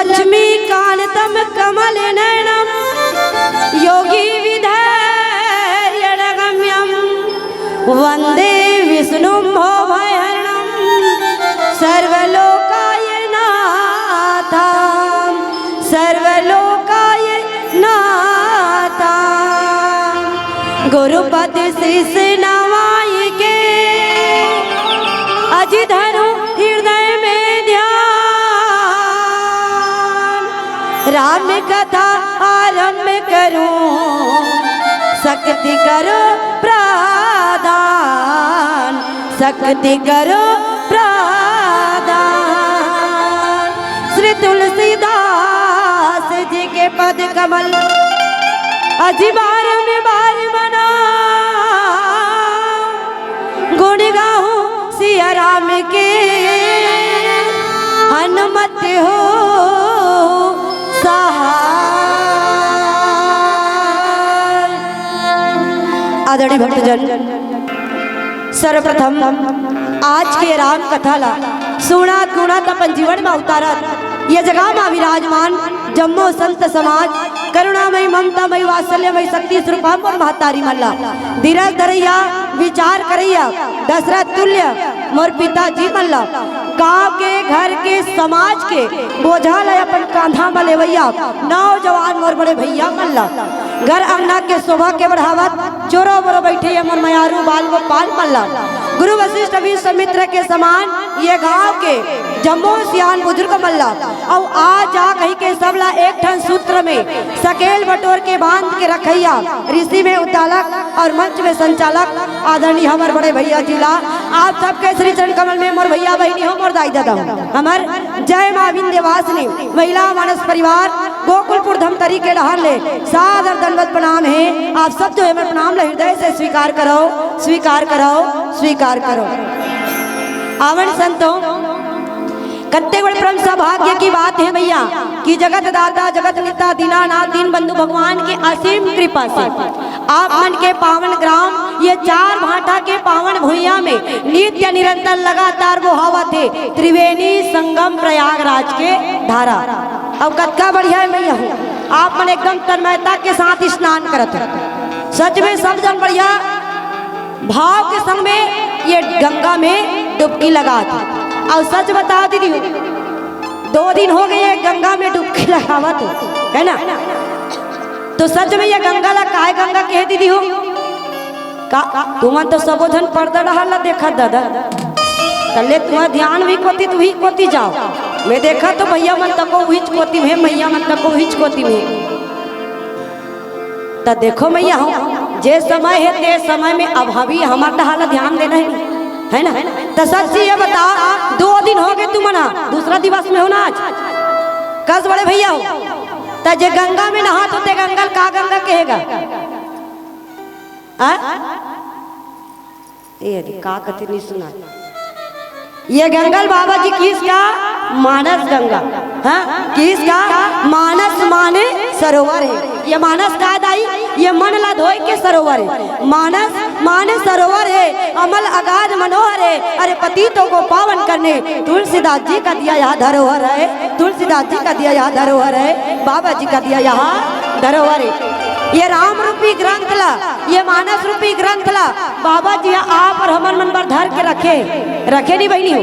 लक्ष्मी कांतम कमल नयनम योगी विधेयगम्यम वंदे विष्णु भयहरणम सर्वलोकाय नाथम सर्वलोकाय नाथम। गुरुपद शीस नवाई के अजि धरो हृदय में ध्यान। राम कथा आरंभ करूं शक्ति करो प्रदान शक्ति करो प्रदान। श्री तुलसीदास जी के पद कमल अजी बार में बार बना गुण गाऊं सिया राम के हनुमत हो सहाय। आदरणीय भक्तजन, सर्वप्रथम आज के राम कथा ला सुना गुणा अपन जीवन में उतारत ये जगह में विराजमान जम्मो संत समाज करुणामय ममतामय वात्सल्यमय शक्ति स्वरूप और महतारी मल्ला धीरज धरैया विचार करैया दशरथ तुल्य मोर पिताजी मल्ला गाँव के घर के समाज के बोझा ले अपन कांधा में लेवैया नौजवान मोर बड़े भैया मल्ला घर अंगना के शोभा के बढ़ावत चोरो बरो बैठे मोर मयारू बाल गोपाल मल्ला गुरु वशिष्ठ विश्वामित्र के समान ये गांव के जम्मो सियान बुजुर्ग मल्ला और आज जा कहीं के सबला एक ठन सूत्र में सकेल बटोर के बांध के रखैया ऋषि में उतालक और मंच में संचालक आदरणीय हमार बड़े भैया जिला आप सबके श्री चरण कमल में मोर भैया बहनी हो मोर दाई दादा हमार जय मां विंध्यवासिनी महिला मानस परिवार गोकुलपुर धमतरी के डहार ले सादर दंडवत प्रणाम है। आप सब जो है प्रणाम हृदय से स्वीकार करो स्वीकार करो स्वीकार करो। आवन संतों कत्ते बड़े परम सौभाग्य की बात है भैया कि जगत दाता जगत नेता दीनानाथ दीन बंधु भगवान की असीम कृपा से आप मन के पावन ग्राम ये चार भाटा के पावन भूइया में नित्य निरंतर लगातार वो हवा थे त्रिवेणी संगम प्रयागराज के धारा। अब कतका बढ़िया है भैया आप मन एकदम तन्मयता के साथ स्नान करत है सच में सब जन बढ़िया भाव के संग में ये गंगा में डुबकी लगा थी। और सच बता दीदी 2 दिन हो गए गंगा में डुबकी लगावत है ना तो सच में ये गंगा ला काय गंगा कह दीदी हो का तुम तो सबोधन पर्दा रहा देखा दादा तले तुम्हारा ध्यान भी कोती तू ही कोती जाओ मैं देखा तो भैया मन तको हिच कोती में मैया मन तको हिच कोती में तो देखो मैया हो जे समय है ते समय में अभावी हमारा ढाला ध्यान देना है ना तो सच ये बता 2 दिन हो गए तुम ना दूसरा दिवस में हो ना आज कस बड़े भैया हो तो जे गंगा में नहा तो ते गंगा का गंगा कहेगा ये का कथी नहीं सुना ये गंगल बाबा जी किसका मानस गंगा हाँ किसका मानस माने सरोवर है ये मानस का दाई ये मन ला धोए के सरोवर है मानस माने सरोवर है अमल अगाध मनोहर है अरे पतितों को पावन करने तुलसीदास जी का दिया यहाँ धरोहर है तुलसीदास जी का दिया यहाँ धरोहर है बाबा जी का दिया यहाँ धरोहर है। ये राम रूपी ग्रंथ ला ये मानस रूपी ग्रंथ ला बाबा जी आप और हमर मन पर धर के रखे रखे नहीं बहनी हो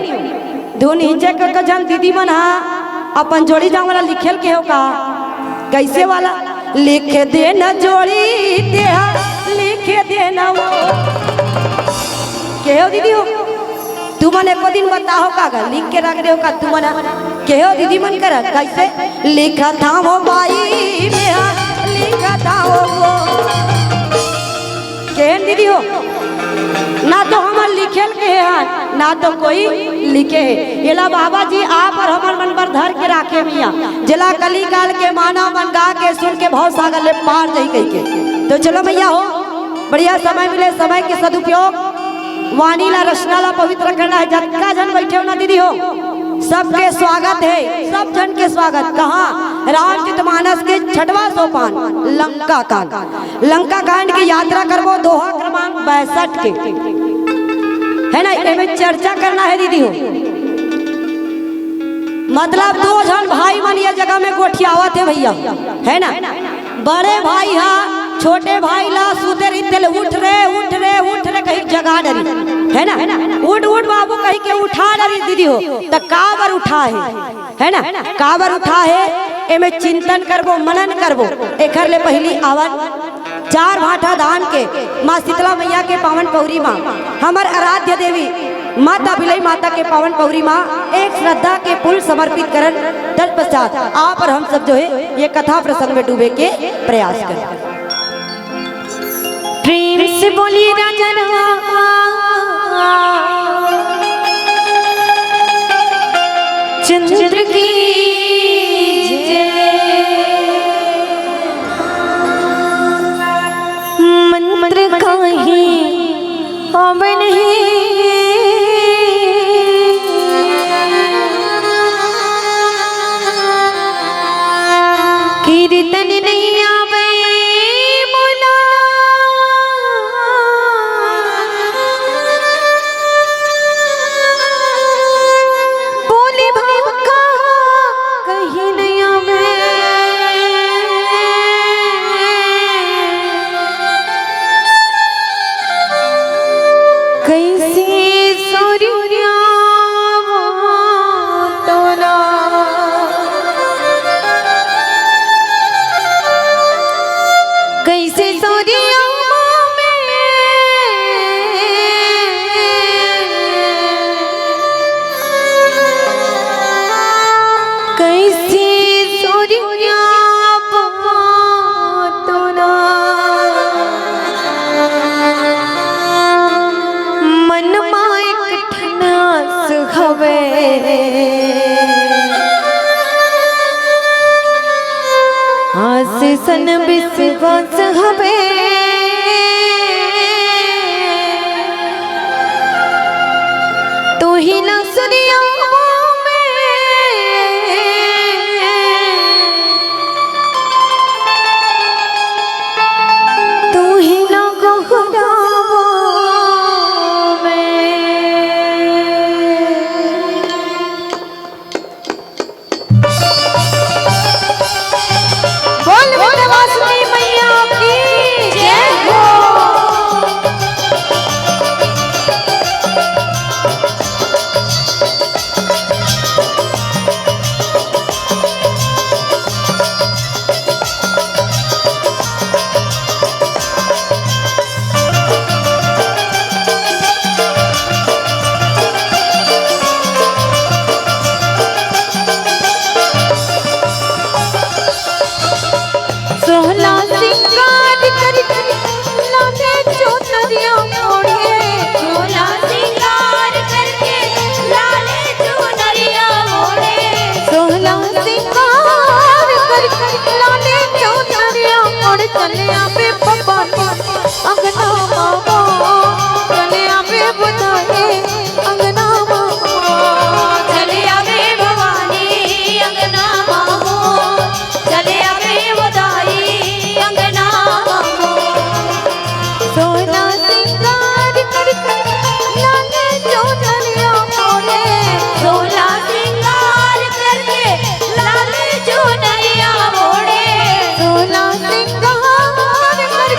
धुन हिंचे के जन दीदी मन अपन जोड़ी जाऊं वाला लिखेल के हो का कैसे वाला लिख दे न जोड़ी तेहा लिख दे न वो के हो दीदी हो तू मन एको दिन बताओ का लिख के रख दे का तू मन के हो दीदी मन कर कैसे लिखा था वो बाई मेहा लिखा था वो केहन दीदी हो ना तो हमार लिखेल के है ना तो कोई लिखे येला बाबा जी आप और हमार मन पर धर के राखे मिया जिला कली काल के मानव मन गा के सुन के भाव सागर ले पार जाई कह के तो चलो भैया हो बढ़िया समय मिले समय के सदुपयोग वाणी ला रचना ला पवित्र करना है जत्का जन बैठे हो ना दीदी हो सबके स्वागत है सब जन के स्वागत कहाँ रामचरितमानस के 6वां सोपान लंका कांड की यात्रा करबो दोहा क्रमांक 62 के है ना इनमें चर्चा करना है दीदी हो मतलब 2 जन भाई मन ये जगह में गोठियावत है भैया, है ना। बड़े भाई हा छोटे भाई ला सूते रही, उठ रे कहीं जगा डरी, है ना। उठ बाबू कहीं के उठा डरी दीदी हो तो काबर उठा है ना। काबर उठा है एमे चिंतन करबो, मनन करबो। एकर ले पहली आवन 4 भाटा दान के माँ शीतला मैया के पावन पौरी माँ, हमर आराध्य देवी माता बिलई माता के पावन पौरी माँ एक श्रद्धा के फूल समर्पित करन तत्पश्चात आप और हम सब जो है ये कथा प्रसंग में डूबे के प्रयास करें। प्रेम से बोली राजन चंद्र की मंत्र काही हवन है कीर्तन नहीं आवे बोला बोली भाव का कहीं नहीं आवे कैसे सूर्या तोला कैसे सूर्या कैसे सूर्या तोला मन मायक ठनास हवे आस सन विश्वास हवे तू ही ना सूर्या तू ही ना गोहरावो बोल बोल वासुदेव मैया की जय हो। सोहला सिंगार कर लाले चुनरिया ओढ़े सोहला सिंगार करके लाले चुनरिया ओढ़े सोहला सिंगार कर लाले चुनरिया ओढ़ चले आवे पप्पा अंगना मामा चले आवे बुधाए अंगना मामा चले आवे भवानी अंगना मामो चले आवे सोना सिंगार कर लाले चुनरिया ओढ़े सोना सिंगार करके लाले चुनरिया ओढ़े सोना सिंगार कर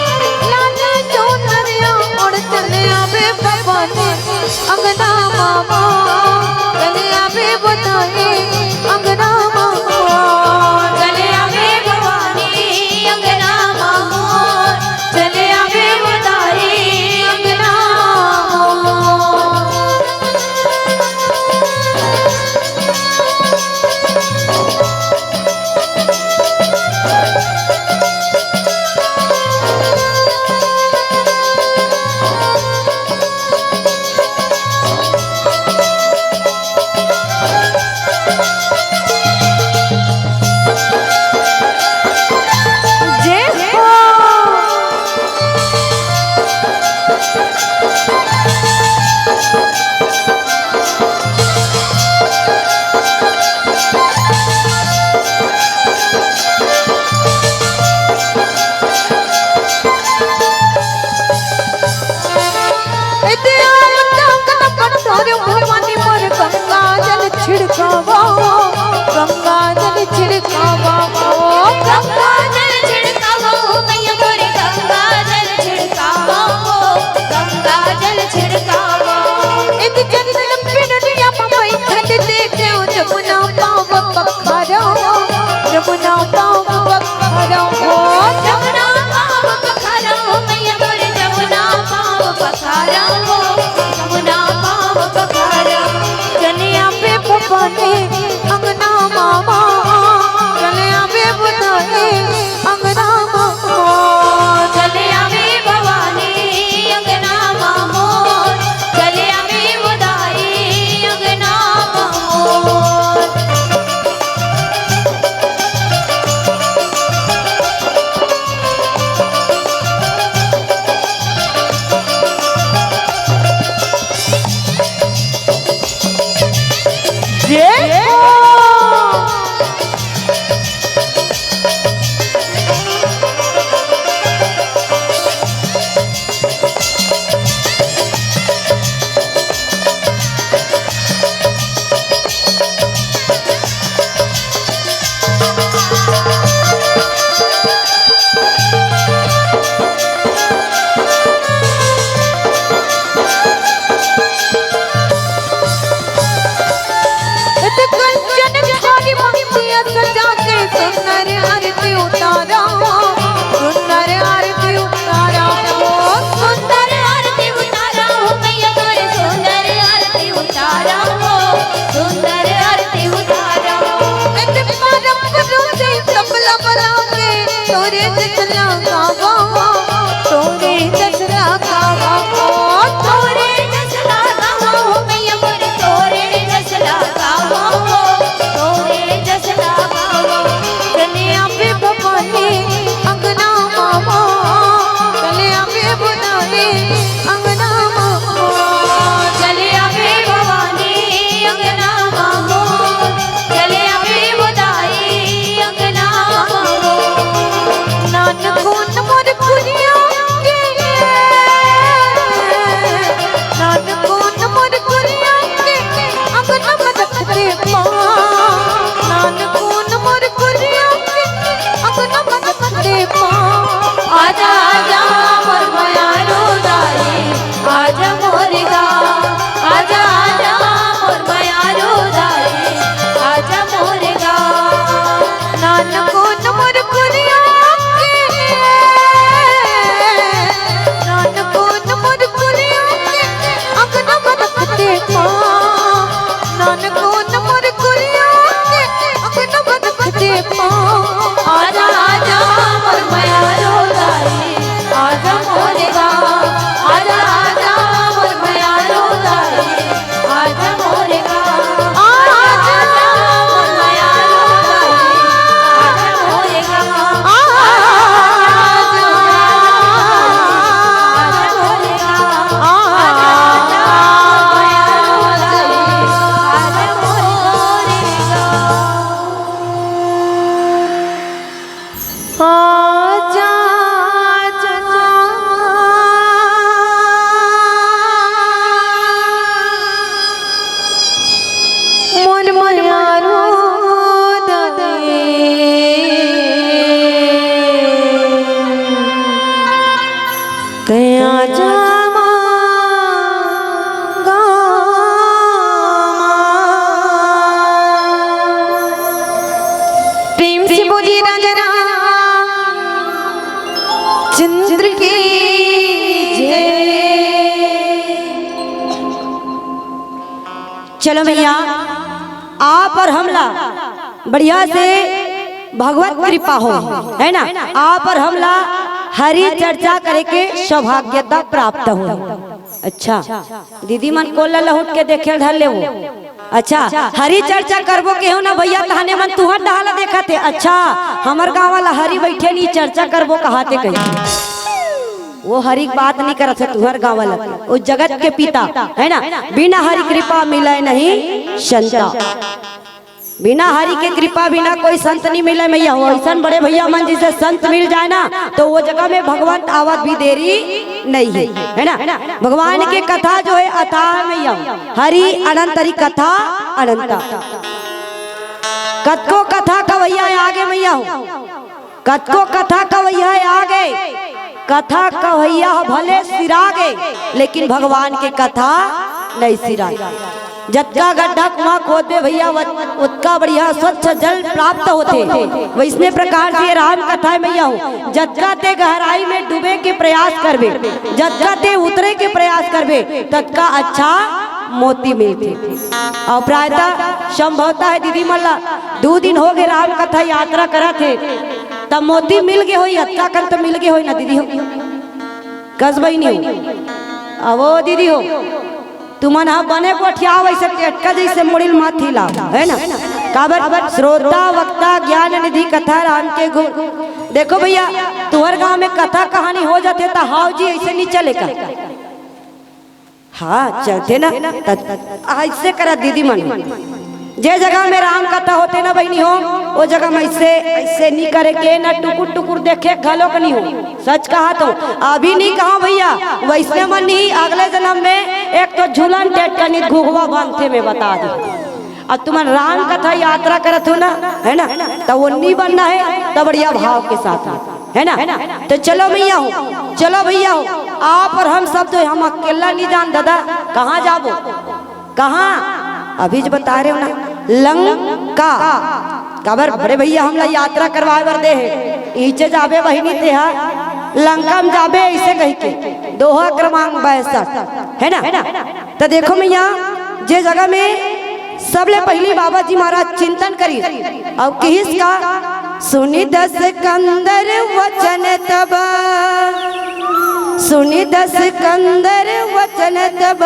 के पाँव आजा आजा मोर मैया रोदाई आजा मोरे गाँव आजा आजा मोर मैया रोदाई आजा मोरे गाँव आजा मोर मैया रोदाई आजा मोरे गाँव आजा मोरे गाँव आजा मैया रोदाई आजा मोरे गाँव आजा मन मारो कया जामा प्रेम से बोली राजा चंद्र की जय। चलो भैया आप और हमला बढ़िया से भगवत कृपा हो, है ना। आप और हमला हरी चर्चा करे के सौभाग्यता प्राप्त हो। अच्छा दीदी मन को लहुट के देखे धर ले वो। अच्छा हरी चर्चा करबो के हो ना भैया, तहने मन तुहर डाला देखा थे। अच्छा हमर गाँव वाला हरी बैठे नहीं चर्चा करबो कहाते कहीं वो हरि की बात नहीं करत है। तुहर गाँव वाला वो जगत के पिता है ना। बिना हरि कृपा मिले नहीं संता, बिना हरि के कृपा बिना कोई संत नहीं मिले भैया। वो ऐसा बड़े भैया मन जिसे संत मिल जाए ना तो वो जगह में भगवान आवत भी देरी नहीं है ना। भगवान के कथा जो है अथाह मैया, हरि अनंतरी कथा अनंता। कतको कथा कवैया आगे मैया हो, कतको कथा कवैया आगे, कथा कवैया भले सिरागे लेकिन भगवान के कथा नहीं सिरागे। जत्का गड्ढा कुआं खोदे भैया उतना बढ़िया स्वच्छ जल प्राप्त होते। वैसने प्रकार से राम कथा मैया हो, जत्का ते गहराई में डूबे के प्रयास करबे, जत्का ते उतरे के प्रयास करबे तत्का अच्छा मोती मिलते। और प्रायतः संभवता है दीदी मल्ला 2 दिन हो गए राम कथा यात्रा करा थे तब मोती मिल गए हो, अत्का कर तो मिल गए हो ना दीदी हो। कसबई नहीं हो अब वो दीदी हो तुमन हा बने कोठिया वैसे टेटका जैसे मोड़िल माथी ला है ना। काबर श्रोता वक्ता ज्ञान निधि कथा राम के गुण। देखो भैया तुहर गांव में कथा कहानी हो जाते तो हाउ जी ऐसे नहीं चलेगा। हाँ चलते ना ऐसे करा दीदी मन। जे जगह में राम कथा होते ना बहनी हो वो जगह में ऐसे नहीं करे के ना टुकुर टुकुर देखे घलो का नहीं हो। सच कहा तो अभी नहीं कहा भैया, वैसे मन नहीं अगले जन्म में एक तो झूलन टेट का नहीं घुघवा बांधते में बता दे। अब तुम राम कथा यात्रा करत हो ना है ना तो वो नहीं बनना है तो बढ़िया भाव के साथ है ना। तो चलो भैया हो, चलो भैया हो आप और हम सब तो हम अकेला नहीं जान दादा कहाँ जाबो कहाँ अभी जो बता रहे हो ना लंका काबर बड़े भैया हमला यात्रा करवाए बर दे नीचे जाबे वही नहीं थे लंका में जाबे ऐसे कह के दोहा क्रमांक 62 है ना। तो देखो भैया जे जगह में सबले पहली बाबा जी महाराज चिंतन करी अब किसका सुनी 10 कंदर वचन तब, सुनी 10 कंदर वचन तब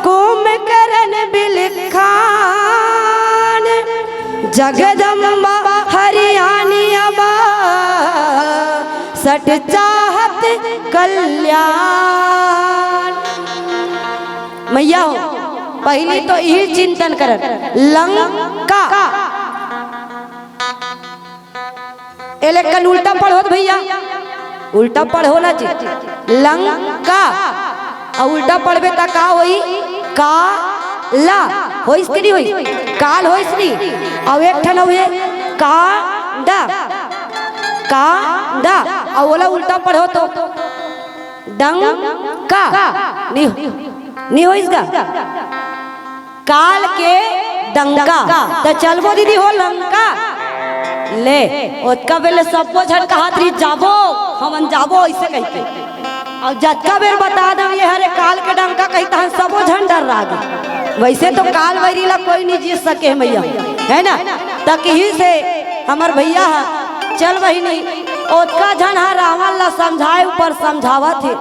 कुम करन बिलखान जगदम्बा हरियाणी अबा सट चाहत कल्याण। मैया हो पहली तो यही चिंतन कर लंका एलेकन उल्टा पढ़ो भैया, उल्टा पढ़ो ना जी लंका और उल्टा पढ़बे ता का होई काला होइस कि नहीं होई काल होइस नहीं। और एक ठन हुए कांडा कांडा और वाला उल्टा पढ़ो तो डंका नहीं होइस का काल के डंका। तो चलबो दीदी हो लंका ले ओतका बेले सबो झन कहात रही जाबो हमन जाबो ऐसे कह के और जतका बेर बता दो ये हरे काल के डंका कहता है सबो झन डर रहा। वैसे तो काल वैरीला कोई नहीं जीत सके मैया है ना। तक ही से हमर भैया है चल बहिनी ओतका झन हा रावण ला समझाए ऊपर समझावा थे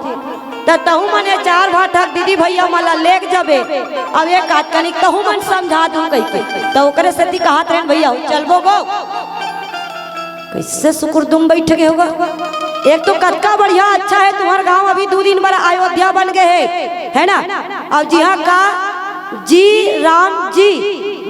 तहु मने चार भाठक दीदी भैया मला लेक जबे अब एक काटकनिक तहु मन समझा दूं कह के तो ओकरे सेती कहत रहन भैया चलबो गो कैसे सुकुर तुम बैठ गए होगा। एक तो कतका बढ़िया अच्छा है तुम्हारा गांव अभी 2 दिन बाद अयोध्या बन गए है ना। अब जी हाँ का जी राम जी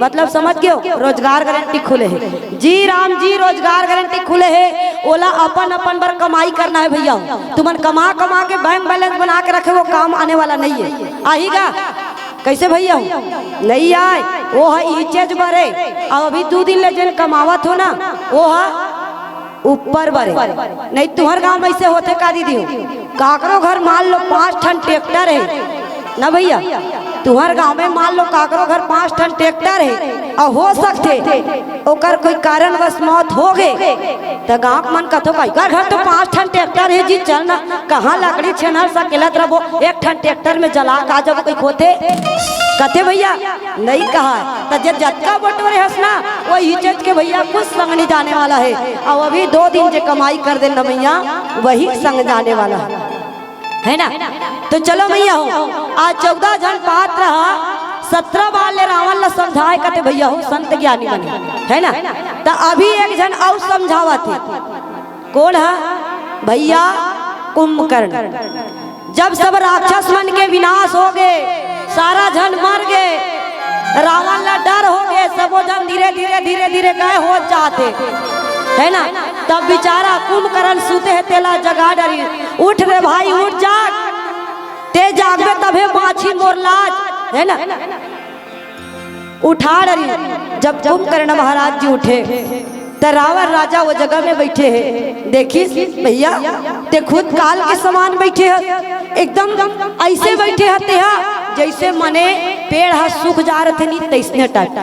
मतलब समझ गए रोजगार गारंटी खुले है जी राम जी रोजगार गारंटी खुले है ओला अपन अपन बर कमाई करना है भैया तुमन कमा कमा के बैंक बैलेंस बना के रखे वो काम आने वाला नहीं है आएगा कैसे भैया नहीं आए वो है चीज बरे अब अभी 2 दिन ले जन कमावत हो ना वो है ऊपर बरे नहीं तुम्हारे गांव में ऐसे होते का दीदी काकरो घर मान लो 5 टन ट्रैक्टर है ना भैया तुम्हारे गांव में मान लो काकरो घर 5 टन ट्रैक्टर है और हो सकते ओकर कोई कारणवश मौत हो गए तो गांव मन कथो भाई घर तो 5 टन ट्रैक्टर है जी चल ना कहाँ लकड़ी छेनर सा केलत रहो 1 टन ट्रैक्टर में जला का जब कोई खोते कथे भैया नहीं कहा तो जब जतका बटोरे हंसना वो हिचत के भैया कुछ संग नहीं जाने वाला है और अभी 2 दिन जो कमाई कर देना भैया वही संग जाने वाला है ना। तो चलो भैया हो आज 14 जन पात्र रहा 17 बार ले रावण ला समझाए कते भैया हो संत ज्ञानी बने है ना। तो अभी एक जन और समझावा थे कौन है भैया कुंभकर्ण जब सब राक्षस मन के विनाश हो गए सारा जन मर गए रावण ला डर हो गए सब जन धीरे धीरे धीरे धीरे गए हो जाते है ना। तब बेचारा कुंभकर्ण सूते है तेला जगा डरी उठ रे भाई उठ जाग ते जागबे तबे माछी मोर लाज है ना। उठा डरी जब कुंभकर्ण महाराज जी उठे तो रावण राजा वो जगह में बैठे हैं देखी भैया ते खुद काल के समान बैठे हैं एकदम ऐसे बैठे हते जैसे मने पेड़ हा सूख जा रहे थे नहीं तैसने टाइप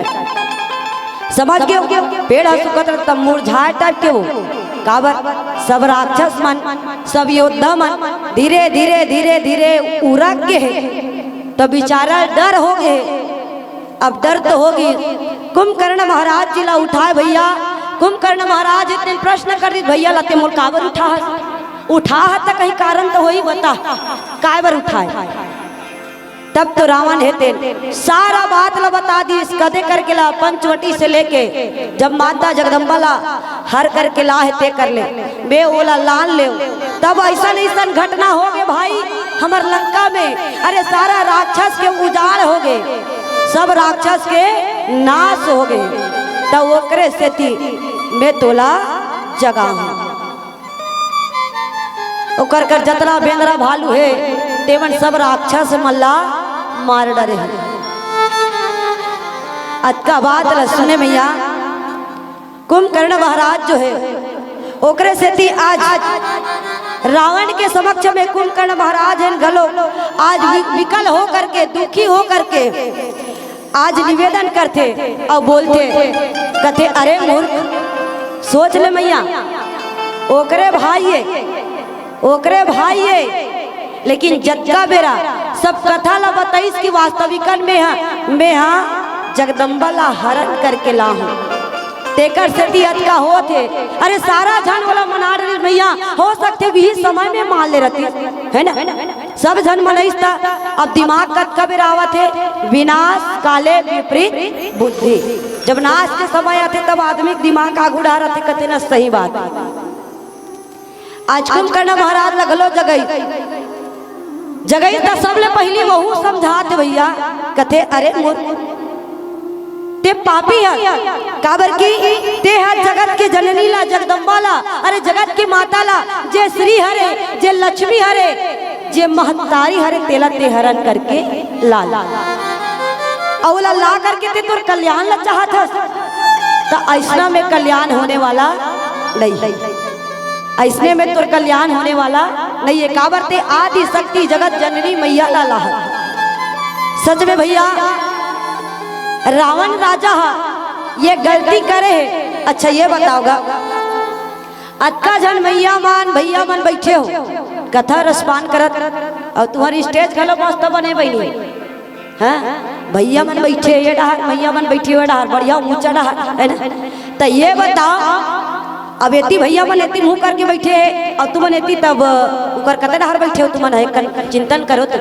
समझ गए पेड़ हा सूखत रहे तब मुरझाए टाइप के वो काबर सब राक्षस मन सब योद्धा मन धीरे धीरे धीरे धीरे उड़क गए तो बेचारा डर हो गए अब डर तो होगी कुंभकर्ण महाराज जी ला उठाए भैया कुंभकर्ण महाराज इतने प्रश्न कर दी भैया लाते मोर काबर उठा है तो कहीं कारण तो हो ही बता काबर उठाए तब तो रावण हेते सारा बात ला बता दी इस कदे करके ला पंचवटी से लेके जब माता जगदम्बा ला हर करके ला हेते कर ले बे ओला लान ले तब ऐसा घटना हो गए भाई हमार लंका में अरे सारा राक्षस के उजाड़ हो गए सब राक्षस के नाश हो गए तब ओकरे से थी मैं तोला जगा हूँ ओकर कर जतरा बेंद्रा भालू है तेवन सब राक्षस मल्ला मार डरे है। अतका बात सुने भैया कुंभकर्ण महाराज जो है ओकरे से थी आज रावण के समक्ष में कुंभकर्ण महाराज है गलो आज विकल हो करके दुखी हो करके आज निवेदन करते और बोलते कहते अरे मूर्ख सोच ले मैया ओकरे भाई है लेकिन जगका बेरा सब कथा ला बताइस की वास्तविकन में मैं हाँ जगदम्बा ला हरण करके ला हूँ तेकर से का हो थे अरे सारा जन वाला मना रहे भैया हो सकते भी समय में मान ले रहती है ना सब जन मनाइस था अब दिमाग कत कब आवत है विनाश काले विपरीत बुद्धि जब नाश के समय आते तब आदमी दिमाग आग उड़ा रहते कहते ना सही बात आज कुंभकर्ण महाराज लगलो जगई तो सबले पहली वहू समझाते भैया कथे अरे ते पापी है काबर की ते है जगत के जननी ला जगदम्बा ला अरे जगत की माता ला जे श्री हरे जे लक्ष्मी हरे जे महतारी हरे तेला ते हरण करके ला औला ला करके ते तोर कल्याण ला चाहत हस तो ऐसना में कल्याण होने वाला नहीं ऐसने में तोर कल्याण होने वाला नहीं है काबर ते आदि शक्ति जगत जननी मैया ला सच में भैया रावण राजा ये गलती करे है। अच्छा ये बताओगा अक्का जन भैया मन बैठे हो कथा रसपान करत और तुम्हारी स्टेज खलो मस्त बने बनी हाँ भैया मन बैठे ये डहार भैया मन बैठे हुए डहार बढ़िया ऊंचा डहार है ना तो ये बताओ, अब एती भैया मन एती मुंह करके बैठे और तुम एती तब उकर कते डहर बैठे हो, तुम है चिंतन करो तो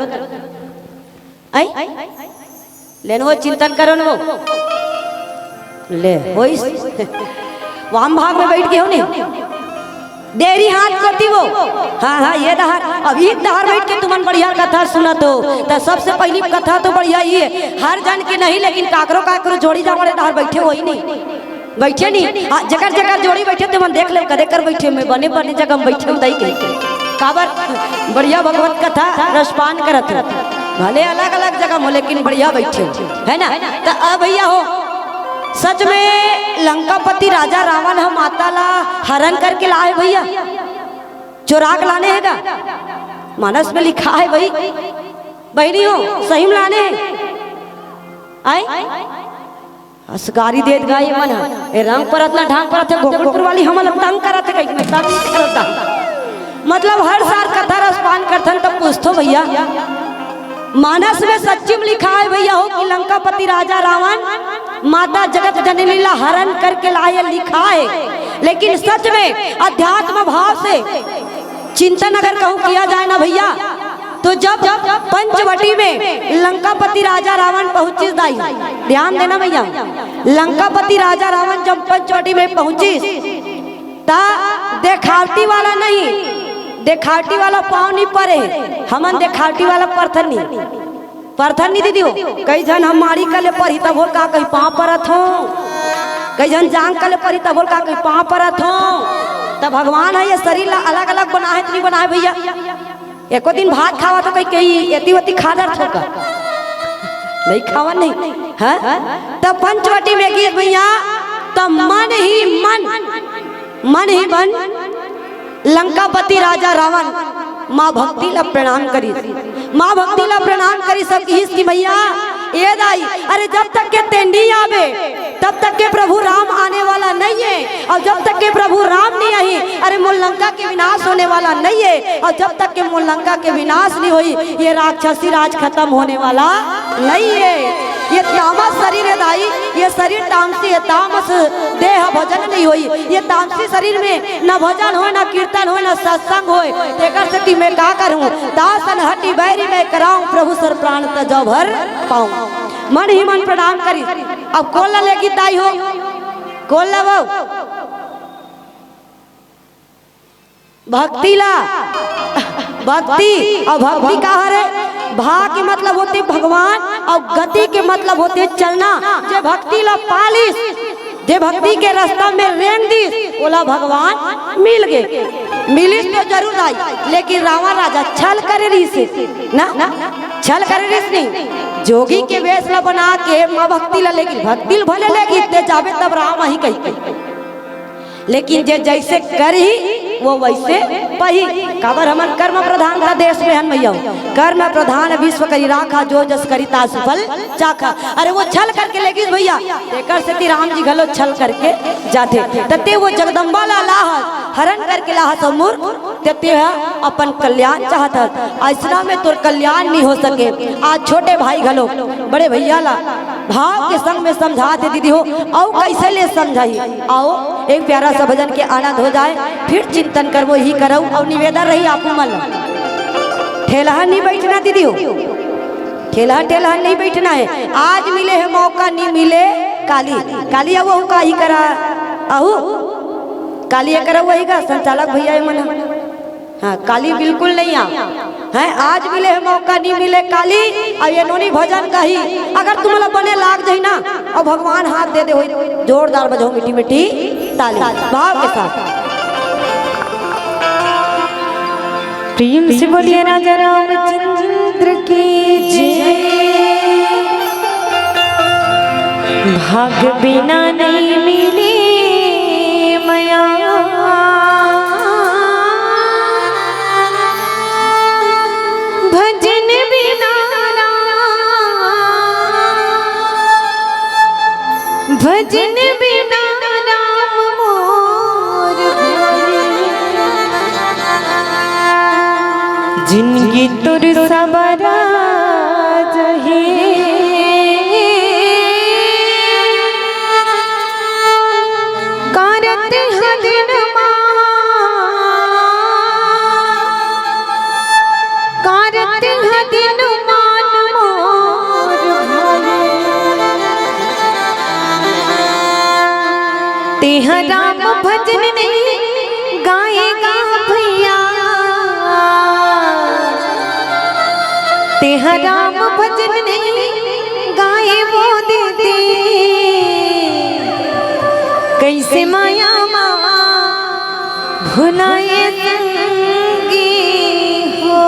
आई लेन वो चिंतन करो न वो ले होई वाम भाग में बैठ के हो नहीं देरी हाथ करती वो। हाँ हाँ ये दहार अभी दहार बैठ के तुमन बढ़िया कथा सुना तो सबसे पहली कथा तो बढ़िया ये हर जन के नहीं, लेकिन काकरो काकरो जोड़ी जावड़े दहार बैठे हो ही नहीं, बैठे नहीं। जगह जगह जोड़ी बैठे तो मन देख ले कदे कर बैठे में बने बने जगह में बैठे दई के काबर बढ़िया भगवत कथा रसपान करत भले अलग अलग जगह में, लेकिन बढ़िया बैठे है ना। तो अब भैया हो सच में लंकापति राजा रावण हम माता ला हरण करके लाए भैया, चुरा के लाने हैगा, मानस में लिखा है भाई बहनी हो सही में लाने आए असगारी देत गाय मन ए रंग परत ना ढांग परत है गोकुलपुर वाली हमल तंग करत है कहीं तंग करता, मतलब हर साल कथा रसपान करथन तब पूछतो भैया मानस में सच्ची में लिखा है भैया हो कि लंकापति राजा रावण माता जगत जननी ला हरण करके लाए लिखा है। लेकिन सच में अध्यात्म भाव से चिंतन अगर कहूँ किया जाए ना भैया, तो जब पंचवटी में लंकापति राजा रावण पहुंची दाई, ध्यान देना भैया, लंकापति राजा रावण जब पंचवटी में पहुंची ता देखावटी वाला नहीं, देखावटी वाला पाँव नहीं पड़े, हमन देखावटी वाला परथन नहीं दीदी हो। कई जन हम मारी कले पढ़ी तब बोल का कहीं पाँव परत हो, कई जन जांग कले पढ़ी तब बोल का कहीं पाँव परत हो। तब भगवान है ये शरीर अलग अलग बना है, नहीं बना है भैया। एको दिन भात खावा तो कहीं एती वती खा दर छोका नहीं खावा नहीं है। तब पंचवटी में गीत भैया तब मन ही मन लंकापति राजा रावण माँ भक्ति ला प्रणाम करी, माँ भक्ति ला प्रणाम करी सब की भैया ये दाई, अरे जब तक के तेंदी आवे तब तक के प्रभु राम आने वाला नहीं है, और जब तक के प्रभु राम नहीं आई अरे मोल लंका के विनाश होने वाला नहीं है, और जब तक के मोल लंका के विनाश नहीं हुई ये राक्षसी राज खत्म होने वाला नहीं है। ये तामस शरीर है दाई, ये शरीर तामसी है, तामस देह भजन नहीं होई, ये तामसी शरीर में न भजन हो न कीर्तन हो न सत्संग हो। तेकर से कि मैं का करूं दासन हटी बैरी में कराऊं प्रभु सर प्राण तजो भर पाऊं। मन ही मन प्रणाम करी। अब कौन लेगी दाई हो, कौन वो भक्ति ला, भक्ति और भक्ति कहा रे भा के मतलब होते भगवान और गति के मतलब होते चलना। जे भक्ति ला पालिस, जे भक्ति के रास्ता में रेंग दिस बोला भगवान मिल गए, मिलिस तो जरूर आई, लेकिन रावण राजा छल करे रिस ना छल करे रिस नहीं, जोगी के वेश ला बना के माँ भक्ति ला लेगी, भक्ति भले लेगी ते जावे तब राम ही कही, लेकिन जे जैसे करी वो वैसे पही। काबर हमन कर्म प्रधान था देश में हन भैया, कर्म प्रधान विश्व करी राखा जो जस करी ता सफल चाखा। अरे वो छल करके लेगी भैया, तेकर से राम जी घलो छल करके जाते तते वो जगदम्बा ला लाह हरण करके लाह समूर तते अपन कल्याण चाहता, ऐसा में तोर कल्याण नहीं हो सके। आज छोटे भाई घलो बड़े भैया ला भाव के संग में समझाते दीदी हो, आओ कैसे ले समझाई, आओ एक प्यारा सा भजन के आनंद हो जाए, फिर चिंतन करवो ही करो। और निवेदन रही आपको मन ठेला नहीं बैठना दीदी हो, ठेला नहीं बैठना है। आज मिले है मौका नहीं मिले काली काली अब का ही करा आहू काली करा वही का संचालक भैया मन। हाँ काली बिल्कुल नहीं आ है, आज मिले है मौका नहीं मिले काली। और ये नोनी भजन का ही अगर तुम्हारा बने लाग जाए ना और भगवान हाथ दे दे हो जोरदार बजाओ मिट्टी मिट्टी ताली भाव के साथ। प्रेम से बोलिए राजा रामचंद्र की जय। भाग बिना नहीं मिली माया, भजन बिना भजन बिना राम मोर जिंदगी तुर सबरा जहे। हैं दिन करते हैं दिन मान मोर तेहा राम भजन नहीं गाएगा भैया तेहा राम भजन नहीं गाए वो दीदी कैसे माया मामा भुलाए संगी हो।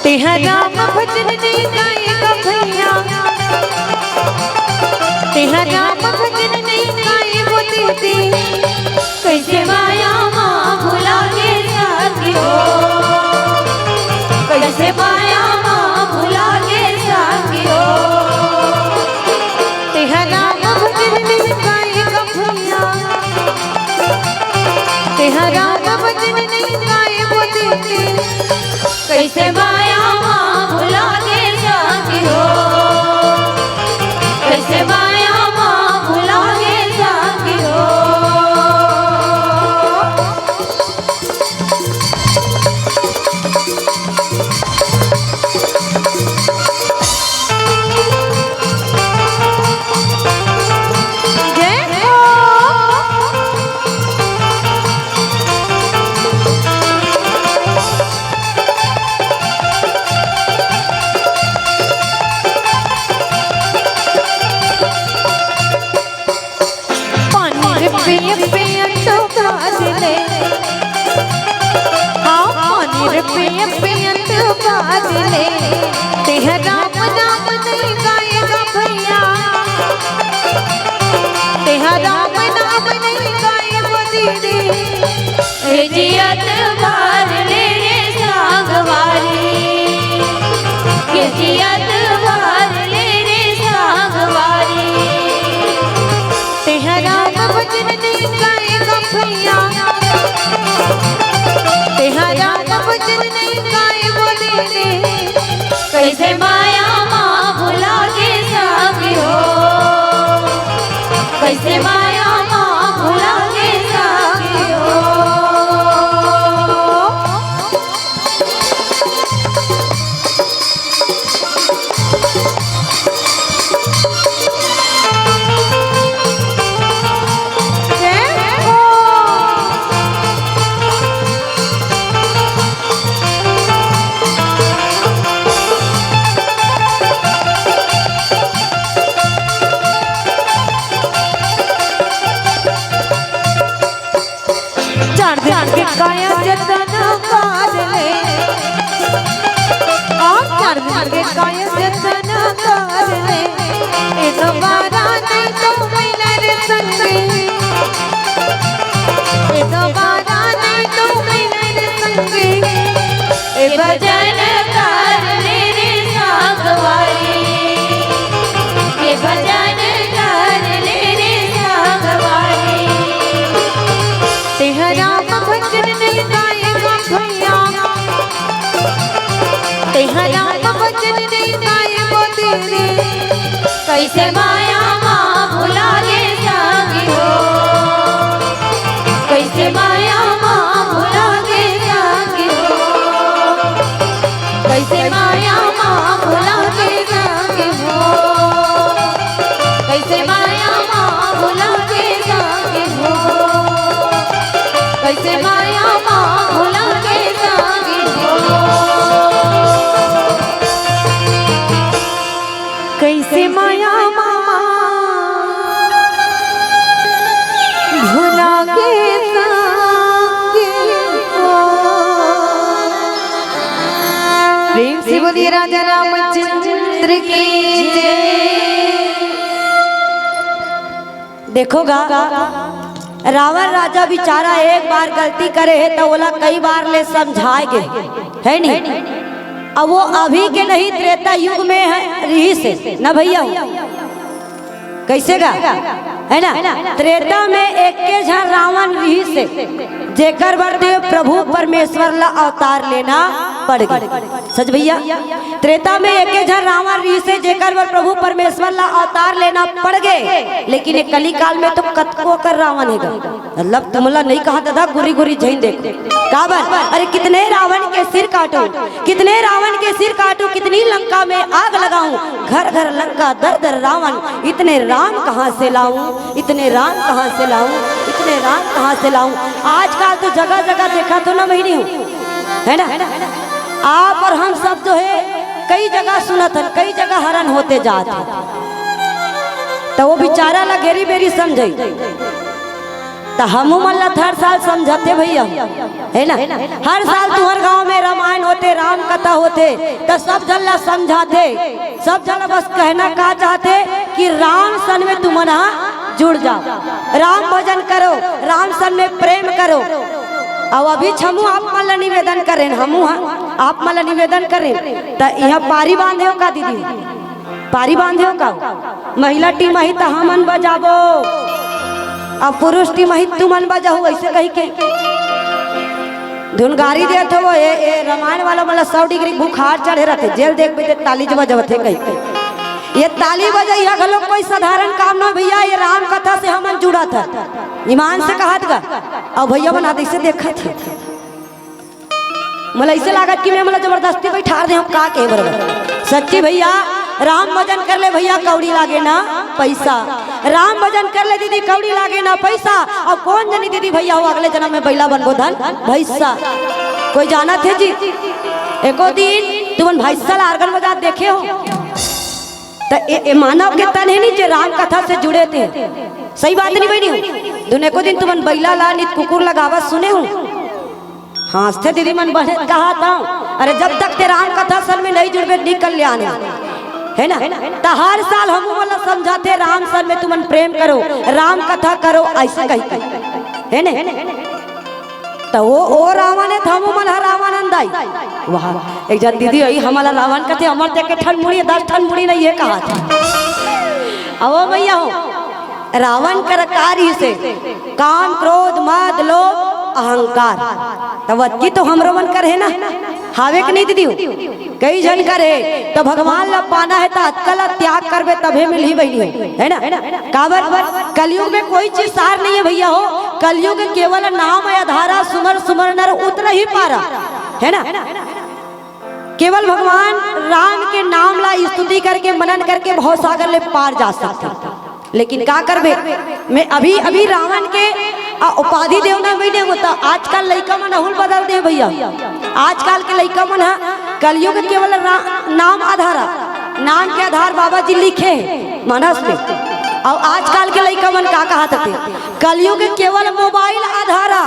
तेहा राम भजन नहीं गाएगा भैया तेहा राम भजन नहीं गाए वो दीदी कैसे माया माँ भुला के साथी हो कैसे माया माँ भुला के साथी हो तेहा राम भजन नहीं गाएगा भैया तेहा राम भजन नहीं गाए वो दीदी कैसे माया माँ भुला के साथी हो कैसे माया माँ भुला के साथी हो। तेहा राम नाम नहीं गाएगा भैया तेहा राम नाम नहीं गाए वो दीदी जियत बार ले रे सागवारी ये जियत बार ले रे सागवारी तेहा राम भजन नहीं गाएगा भैया तेहा राम भजन नहीं गाए वो दीदी कैसे माया माँ भुला के साथी हो कैसे माया माँ भुला के साथी हो। काया जतन कर ले चार के काया जतन कर ले एक बारा नहीं तो मैला रे संगे एक बारा नहीं तो मैला रे संगे ए भजन कर ले रे सागवारी ए भजन कर ले रे सागवारी तेहा राम भजन नहीं गाएगा भैया तेहा राम भजन नहीं गाए वो दीदी कैसे माया माँ भुला के साथी हो कैसे माया माँ भुला के साथी हो कैसे माया माँ भुला के साथी हो कैसे माया माँ भुला के साथी हो कैसे माया माँ भुला के साथी हो कैसे माया माँ भुला के साथी हो। प्रेम से बोलिए राजा रामचंद्र की जय। देखोगा रावण राजा बेचारा एक बार गलती करे है तो बोला कई बार ले समझाएगे, है नहीं। अब वो अभी के नहीं त्रेता युग में है रही से ना भैया, कैसे गा है ना। त्रेता में एक के झन रावण रही से जेकर बरते प्रभु परमेश्वर ला अवतार लेना पड़ गई। सच भैया, त्रेता में एक के झन रावण रही से जेकर बर प्रभु परमेश्वर ला अवतार लेना पड़ गए। लेकिन एक कली काल में तो कतको कर रावण है, मतलब तुमला नहीं कहा था गुरी गुरी झई देखो काबर। अरे कितने रावण के सिर काटूं, कितने रावण के सिर काटूं, कितनी लंका में आग लगाऊं, घर घर लंका दर दर रावण, इतने राम कहाँ से लाऊं, इतने राम कहाँ से लाऊं, इतने राम कहाँ से लाऊं। आजकल तो जगह जगह देखा तो ना मैं नहीं हूँ, है ना। आप और हम सब जो है कई जगह सुनत है, कई जगह हरण होते जाते, तो वो बेचारा ला घेरी बेरी समझे तो हम हर साल समझाते भैया, है ना। हर साल तुम्हारे गांव में रामायण होते, राम कथा होते, तो सब जन ला समझाते, सब जन बस कहना का चाहते कि राम सन में तुम ना जुड़ जाओ, राम भजन करो, राम सन में प्रेम करो। अब अभी छमू आप मन निवेदन करें, हमू आप मन निवेदन करें तो यहाँ पारी बांधे हो का दीदी, पारी बांधे हो का। महिला टीम ही तो हमन बजाबो, अब पुरुष टीम ही तुमन बजाओ, ऐसे कही के धुनगारी देते हो। ये रामायण वाला मतलब 100 डिग्री बुखार चढ़े रहते, जेल देख पे ताली बजबते कही। ये ताली बजाइया घलो कोई साधारण काम ना भैया, ये राम कथा से हमन जुड़ा था, ईमान से कहा था। अब भैया बना दे देखा थे, मतलब ऐसे लागत कि मैं मतलब जबरदस्ती बैठा दे हम का के बराबर। सच्ची भैया राम भजन कर ले भैया, कौड़ी लागे ना पैसा, राम भजन कर ले दीदी, कौड़ी लागे ना पैसा। और कौन जानी दीदी भैया हो अगले जन्म में बैला बनबो धन भैसा, कोई जाना थे जी। एको दिन तुमन भैसा आर्गन बजा देखे हो तो ए मानव के तन है नहीं जो राम कथा से जुड़े थे, सही बात नहीं बनी। दुने को दिन तुमन बैला ला नित कुकुर लगावत सुने हो, हंसते दीदी मन बढ़े कहा था। अरे जब तक ते राम कथा सन में नहीं जुड़बे निकल ले आने, है ना। तो हर साल हम वाला समझाते राम सन में तुमन प्रेम करो, राम कथा करो, ऐसे कही है ना। तो वो रावण है था मन रावण अंदाई। वाह, एक जन दीदी आई हमारा रावण कथे अमर देख के ठन मुड़ी 10 ठन मुड़ी नहीं है कहा था। अब भैया हो रावण कर कार्य से काम क्रोध मद लोभ अहंकार, तब तो हमरो मन कर है ना, हावे के नहीं दीदी कई जन करे। तो भगवान ला पाना है तो अतकल त्याग करबे तभे मिल ही बनी है ना। काबर कलयुग में कोई चीज सार नहीं है भैया हो, कलयुग केवल नाम आधारा, सुमर सुमर नर उतर ही पारा, है ना। केवल भगवान राम के नाम ला स्तुति करके मनन करके भव सागर ले पार जा सकते। लेकिन क्या करबे, मैं अभी अभी रावण के उपाधि देवना भी नहीं होता। आजकल लड़का मन अहुल बदल दे भैया, आजकल के लड़का मन कलयुग केवल नाम आधारा, नाम के आधार बाबा जी लिखे मानस में। और आजकल के लड़का मन का कहा थे कलयुग केवल मोबाइल आधारा,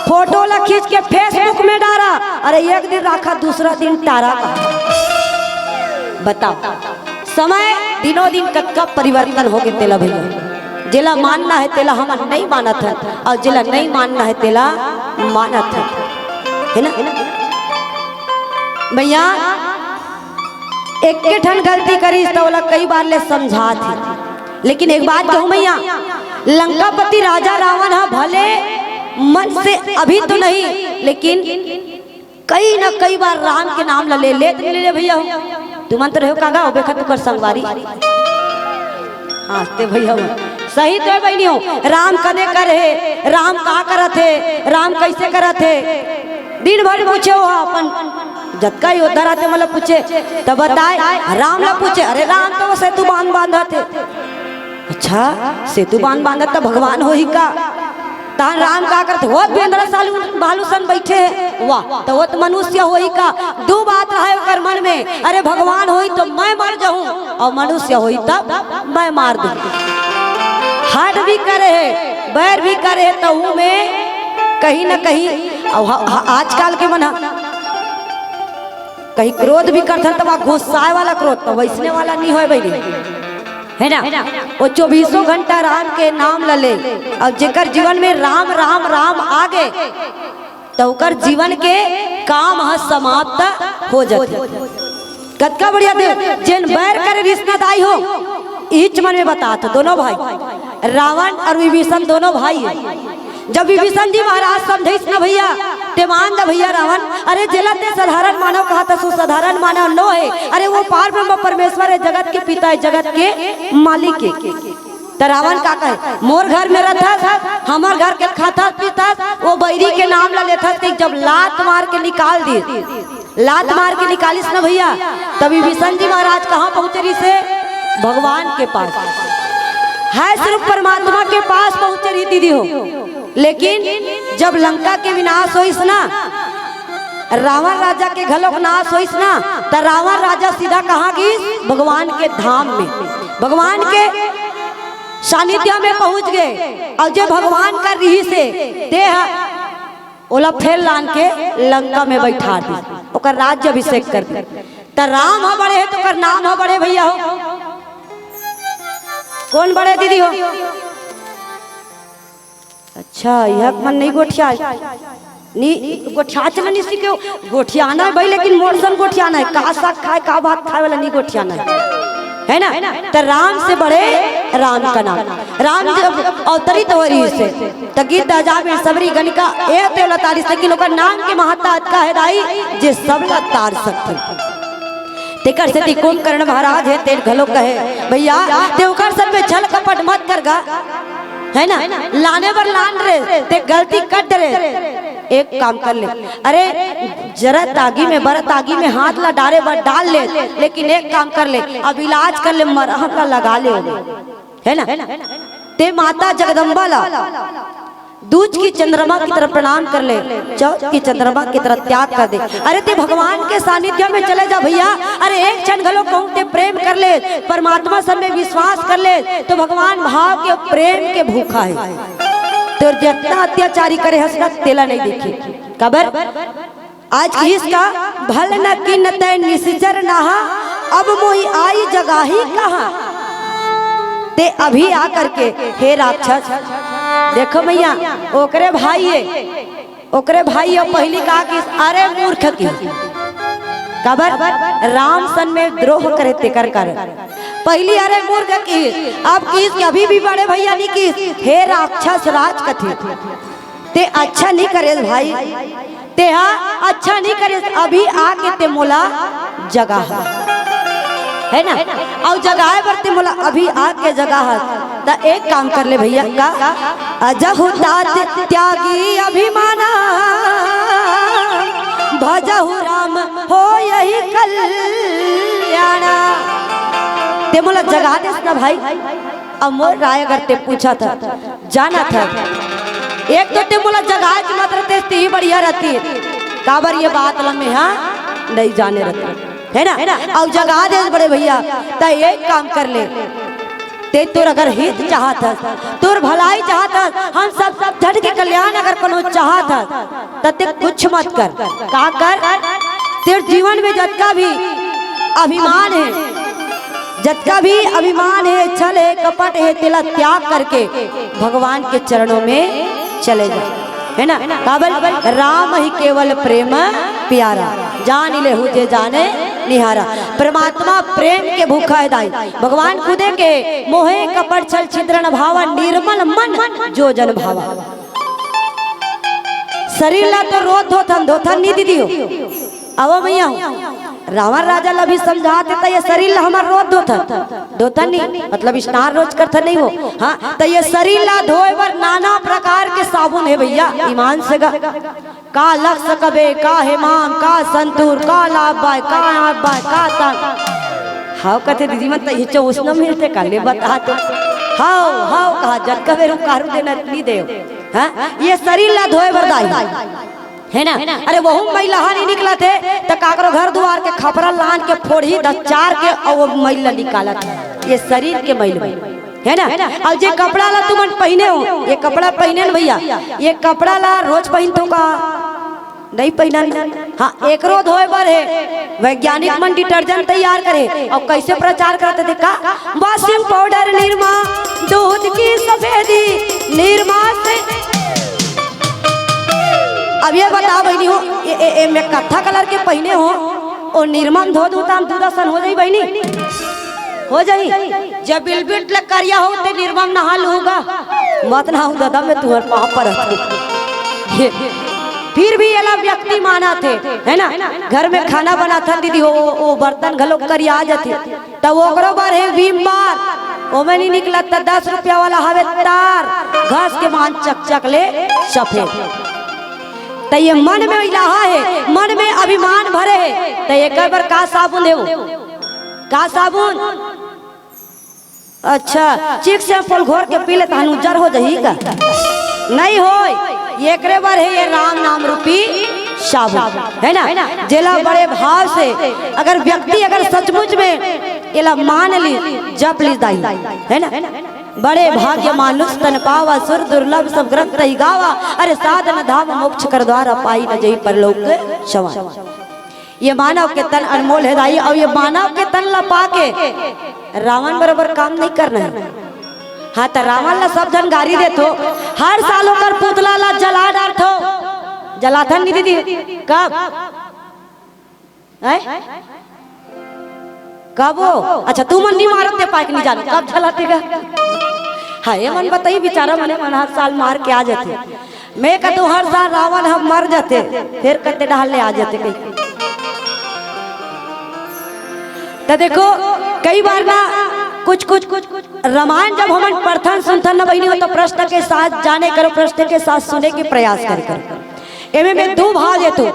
फोटो ला खींच के फेसबुक में डारा, अरे एक दिन रखा दूसरा दिन टारा। बताओ समय दिनों दिन कब परिवर्तन हो गए तेला भैया। जिला मानना है तेला हम नहीं मानत है, और जिला नहीं मानना है तेला मानत है ना भैया। एक के ठन गलती करी तो बोला कई बार ले समझा थी। लेकिन एक बात कहूँ भैया, लंकापति राजा रावण है भले मन से अभी तो नहीं, लेकिन कई न कई बार राम के नाम ले ले भैया। तुम तो रहो कागा बेखा तू कर संगवारी, हाँ ते भैया सही तो बहनी हो। राम कदे करे, राम कहा करत है, राम कैसे करत है, दिन भर पूछे हो अपन जतका योद्धा रहते मतलब पूछे तब बताए। राम ला पूछे, अरे राम तो वो सेतु बांध बांधा थे। अच्छा सेतु बांध बांधा तो भगवान हो ही का, तान राम का करते वो बेंद्र सालू भालू सन बैठे है, वाह तो वो तो मनुष्य हो ही का। दो बात रहे ओकर मन में, अरे भगवान होई तो मैं मर जाऊं और मनुष्य होई तब मैं मार दूं। हट भी करे है, बैर भी करे है, तो में कहीं न कहीं आजकल के मना कहीं क्रोध भी करते तब गुस्साए वाला क्रोध तो वैसने वाला नहीं हो भाई। है ना। वो 24 घंटा राम के नाम लले और जेकर जीवन में राम राम राम आ गए तो ओकर जीवन के काम समाप्त हो जाते। कतका बढ़िया दे जेन बैर करे रिश्तेदारी हो इच मन में बता तो दोनों भाई रावण और विभीषण दोनों भाई है। जब विभीषण जी महाराज समझे ना भैया ते मान दा भैया रावण अरे जलत ने साधारण मानव कहा था साधारण मानव नो है। अरे वो पार ब्रह्म परमेश्वर है, जगत के पिता है, जगत के मालिक है। तो रावण का कहे मोर घर में रहता था, हमार घर के खाता पीता, वो बैरी के नाम ला लेता। जब लात मार के निकाल दी, लात मार के निकालिस ना भैया, तभी विभीषण जी महाराज कहाँ पहुंचे रही से भगवान के पास है, सिर्फ परमात्मा के पास पहुंचे रही दीदी हो। लेकिन जब लंका के विनाश होइस ना, रावण राजा के घलोक नाश होइस ना, तो रावण राजा सीधा कहाँ गई भगवान के धाम में, भगवान के सानिध्य में पहुंच गए। और जब भगवान का रीहि से देह ओला फेर लान के लंका में बैठा दी, ओकर राज्य अभिषेक कर दी। तो राम हो बड़े है तो ओकर नाम हो बड़े भैया हो। कौन बड़े दीदी हो? अच्छा यह मन नहीं गोठिया नी गोठिया चला नहीं सीखे गोठियाना है भाई, लेकिन मोरसन गोठियाना है, का साग खाए का भात खाए वाला नहीं गोठियाना है ना। तो राम से बड़े राम का नाम, राम जब अवतरित हो रही से तो गीत अजाब में सबरी गणिका ए तेला तारी से कि लोग नाम के महत्ता का है दाई जे सब ला तार सकते। तेकर से ती कुंभकर्ण महाराज है तेल घलो कहे भैया देवकर सब में छल कपट मत करगा, है ना। लाने पर लान रे ते गलती कर रे, एक काम कर ले, अरे जरा तागी में बरत तागी में हाथ ला डारे बर डाल ले, लेकिन एक काम कर ले अब इलाज कर ले, मरहम ला लगा ले, है ना। ते माता जगदम्बा ला दूज की चंद्रमा की तरफ प्रणाम कर ले, चौथ की चंद्रमा की तरफ त्याग कर दे। अरे ते भगवान के सानिध्य में चले जा भैया, अरे एक क्षण घलो कहूं ते प्रेम कर ले, परमात्मा सब में विश्वास कर ले, तो भगवान भाव के प्रेम के भूखा है। तो जितना अत्याचारी करे हसरत तेला नहीं देखे कबर। आज इसका भल न किन तय निश्चर नहा, अब मोही आई जगाही कहा। ते अभी आकर के हे राक्षस देखो भैया ओकरे भाई है, ओकरे भाई है पहली कहा कि अरे मूर्ख की कबर राम सन में द्रोह करे ते कर पहली अरे मूर्ख की, अब किस अभी भी बड़े भैया नहीं किस हे राक्षस राज कथी ते अच्छा नहीं करे भाई, ते हाँ अच्छा नहीं करे, अभी आके ते मोला जगह है ना, और जगह बरते मोला अभी आके जगह तो एक काम कर ले भैया का अजहु तात त्यागी अभिमाना भजहु राम हो यही कल्याणा। ते मोला जगह देस ना भाई। अब मोर राय अगर ते पूछा था जाना था एक तो ते मोला जगह की मत रहते ही बढ़िया रहती है, काबर ये बात लम्बे हाँ नहीं जाने रहते है ना। और जगह दे बड़े भैया तो एक काम कर ले, ते तोर अगर हित चाहत है, तोर भलाई चाहत है, हम सब झट के कल्याण अगर कोनो चाहत है तो ते कुछ मत कर, का कर तेरे जीवन में जतका भी अभिमान है, जतका भी अभिमान है, छल है, कपट है, तेला त्याग करके भगवान के चरणों में चले जा, है ना। काबल राम ही केवल प्रेम प्यारा, जान ले हु जे जाने निहारा। परमात्मा प्रेम के भूखा है दाई, भगवान खुदे के मोहे कपट छल छिद्रन भावा, निर्मल मन जो जन भावा। शरीर ला तो रोत धोथन नहीं दीदी हो, अब भैया रावण राजा ला भी समझाते तो ये शरीर ला हमार रोत धोथन नहीं, मतलब स्नान रोज करता नहीं हो। हाँ तो ये शरीर ला धोए बर नाना प्रकार के साबुन है भैया, ईमान से का लक्स कबे, का हेमाम, का संतूर, का लाबाय, का आबाय, का ता हाउ कहते दीदी मत हिचो उसने मिलते काले बता तो हाउ कहा जग कबे रू कारू देना नहीं दे। हाँ ये शरीर ला धोए बरदाई है ना। अरे वहू महिला नहीं निकला थे तो काकरो घर द्वार के खपरा लान के फोड़ी चार के और वो महिला निकाला, ये शरीर के मैल है ना। और ये कपड़ा ला तुम पहने हो, ये कपड़ा पहने भैया, ये कपड़ा ला रोज पहनते का नहीं पहनन। हाँ एकरो धोए बर है वैज्ञानिक मन डिटर्जेंट तैयार करे और कैसे प्रचार करते थे का वॉशिंग पाउडर निरमा दूध की सफेदी निरमा से। अब ये बता बहनी हो मैं कत्था कलर के पहने हो और निर्मम धो दूँ तो हम दूधासन हो जाई बहनी हो जाई। जब बिलबिट लग करिया हो तो निर्मम नहा लूंगा मत नहाऊ दादा मैं तुम्हारे पाँव पर फिर भी ये लोग व्यक्ति माना थे है ना। घर में खाना बना था दीदी वो बर्तन घलो करी आ जाती तब वो बार है भीम बार वो में नहीं निकला था 10 रुपया वाला हवे तार घास के मान चक चक ले सफेद। तो ये मन में इलाहा है मन में अभिमान भरे है तो एक बार का साबुन है वो का साबुन। अच्छा चिक से फल घोर के पी ले तो उज्जर हो जाही का नहीं हो ये बार है ये राम नाम रूपी साबुन है ना। जेला बड़े भाव से अगर व्यक्ति अगर सचमुच में एला मान ली जप ली दाई है ना। बड़े भाग्य मानुष तन पावा सुर दुर्लभ सब ग्रंथ रही गावा अरे साधन धाम मोक्ष कर द्वारा पाई न जई परलोक शवा। ये मानव के तन अनमोल है दाई और ये मानव के तन लपा के रावण बराबर काम नहीं करना है। हाँ तो रावण ला सब जन गाड़ी देतो हर साल होकर पुतला ला जला डालतो जलाथन नहीं दीदी कब कब वो अच्छा तू मन नहीं मारते पाइक नहीं जानो कब जलातेगा। हाँ ये मन बताइए बेचारा मने मन हर साल मार के आ जाते मैं कहता हर साल रावण हम मर जाते फिर कहते डालने आ जाते कहीं। तो देखो कई बार ना कुछ रामायण जब हम प्रथम सुनथन न बहनी हो तो प्रश्न के साथ जाने करो प्रश्न के साथ सुने के प्रयास कर एमे में दो भाव देतो।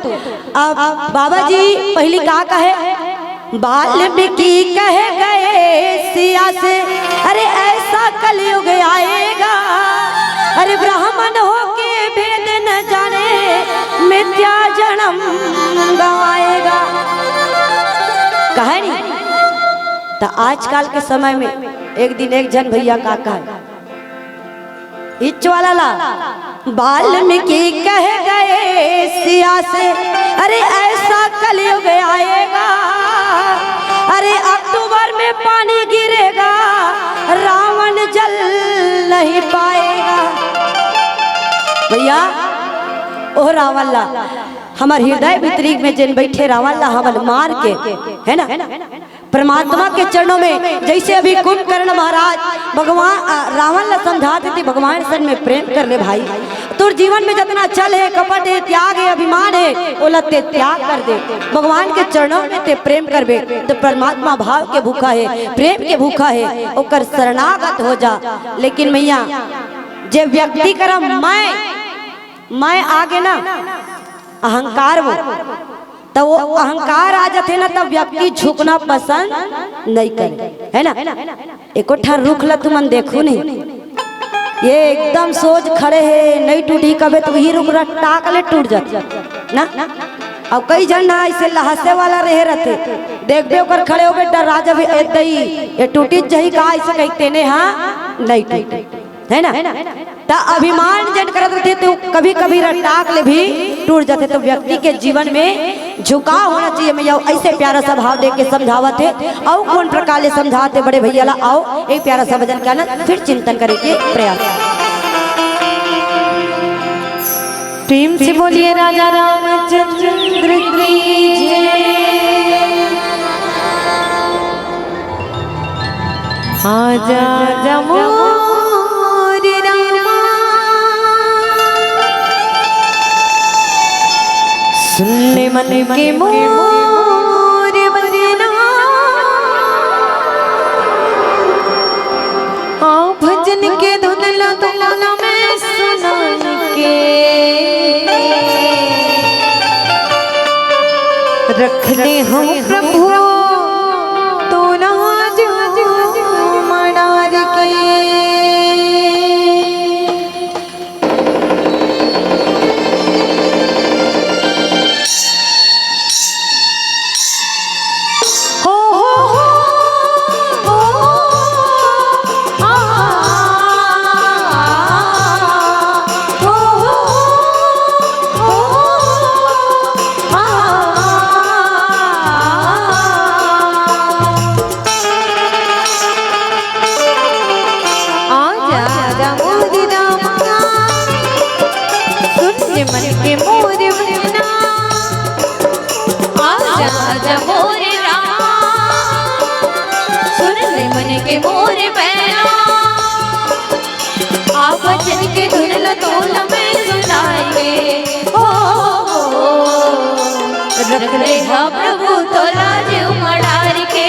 अब बाबा जी पहली का कहे वाल्मीकि कहे गए सिया से अरे ऐसा कलयुग आएगा अरे ब्राह्मण हो के भेद न जाने मिथ्या जन्म गवाएगा कहे नहीं। तो आजकल के समय में एक दिन एक जन भैया का कहा वाला ला वाल्मीकि कह गए सिया से अरे ऐसा कलयुग आएगा अरे अक्टूबर में पानी गिरेगा रावण जल नहीं पाएगा। भैया ओ रावण ला हमार हृदय भीतरी में जिन बैठे रावण ला हमन मार के है ना परमात्मा के चरणों में जैसे अभी कुंभकर्ण महाराज भगवान रावण ला समझाते थे भगवान सन में प्रेम कर ले भाई तोर जीवन में जितना छल है कपट है त्याग है अभिमान है वो लते त्याग कर दे भगवान के चरणों में ते प्रेम करबे तो परमात्मा भाव के भूखा है प्रेम के भूखा है ओकर शरणागत हो जा। लेकिन मैया जे व्यक्ति करम मैं आगे ना अहंकार वो तो वो अहंकार आ जाते ना तब व्यक्ति झुकना पसंद नहीं करे है ना। एको ठार रुख ला तुमन देखो नहीं ये एकदम सोच खड़े है नहीं टूटी कभी तो ही रुक टाक ले टूट जाती ना। अब कई जन ना ऐसे लहसे वाला रहे रहते देखबे ओकर खड़े हो बेटा राजा भी ये टूटी जही का ऐसे कहते ने हाँ नहीं टूटे है ना। तो अभिमान जन करते थे तो कभी कभी रटाक ले भी टूट जाते। तो व्यक्ति के जीवन में झुकाव होना चाहिए। मैं ऐसे प्यारा सा भाव दे के समझावत है और कौन प्रकार ले समझाते बड़े भैया ला आओ एक प्यारा सा भजन का ना फिर चिंतन करेंगे प्रयास। प्रेम से बोलिए राजा रामचंद्र की जय। आजा जमो सुनने मन के मोर बजना आओ भजन के धुन लगना में सुनान के रखने हो प्रभु तो नाज मनार के ले मन के मोर बहना आजा आजा मोर राम सुन ले मन के मोर बहना आप बचन के धुन लतोल में सुनाएंगे हो रख ले हाँ प्रभु तो लाज मडार के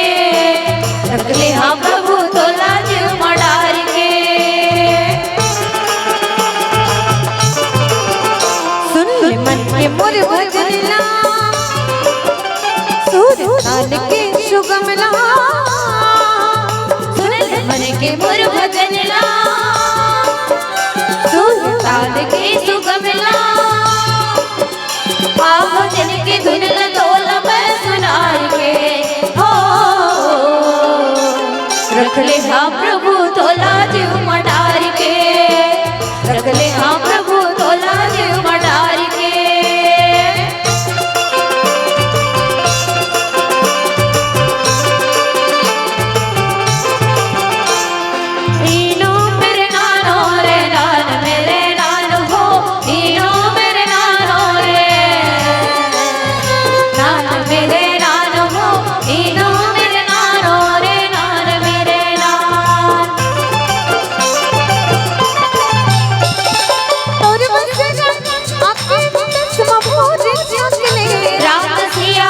रख ले हाँ प्रभु तो लाज मडार के सुन ले मन के मोर भजनला सुर ताल के सुगमला सुन ले मन के मोर भजनला सुर ताल के सुगमला आप जन के धुन लतोल में सुनार के हो रख ले हाँ प्रभु तो लाज मडार के रख ले हाँ प्रभु तो लाज मडार के इनो मेरे नानो रे नान मेरे नान हो इनो मेरे नानो रे नान मेरे नान हो इनो मेरे नानो रे नान मेरे नान और बंसना आपके चश्मा भोज चंगले रात सिया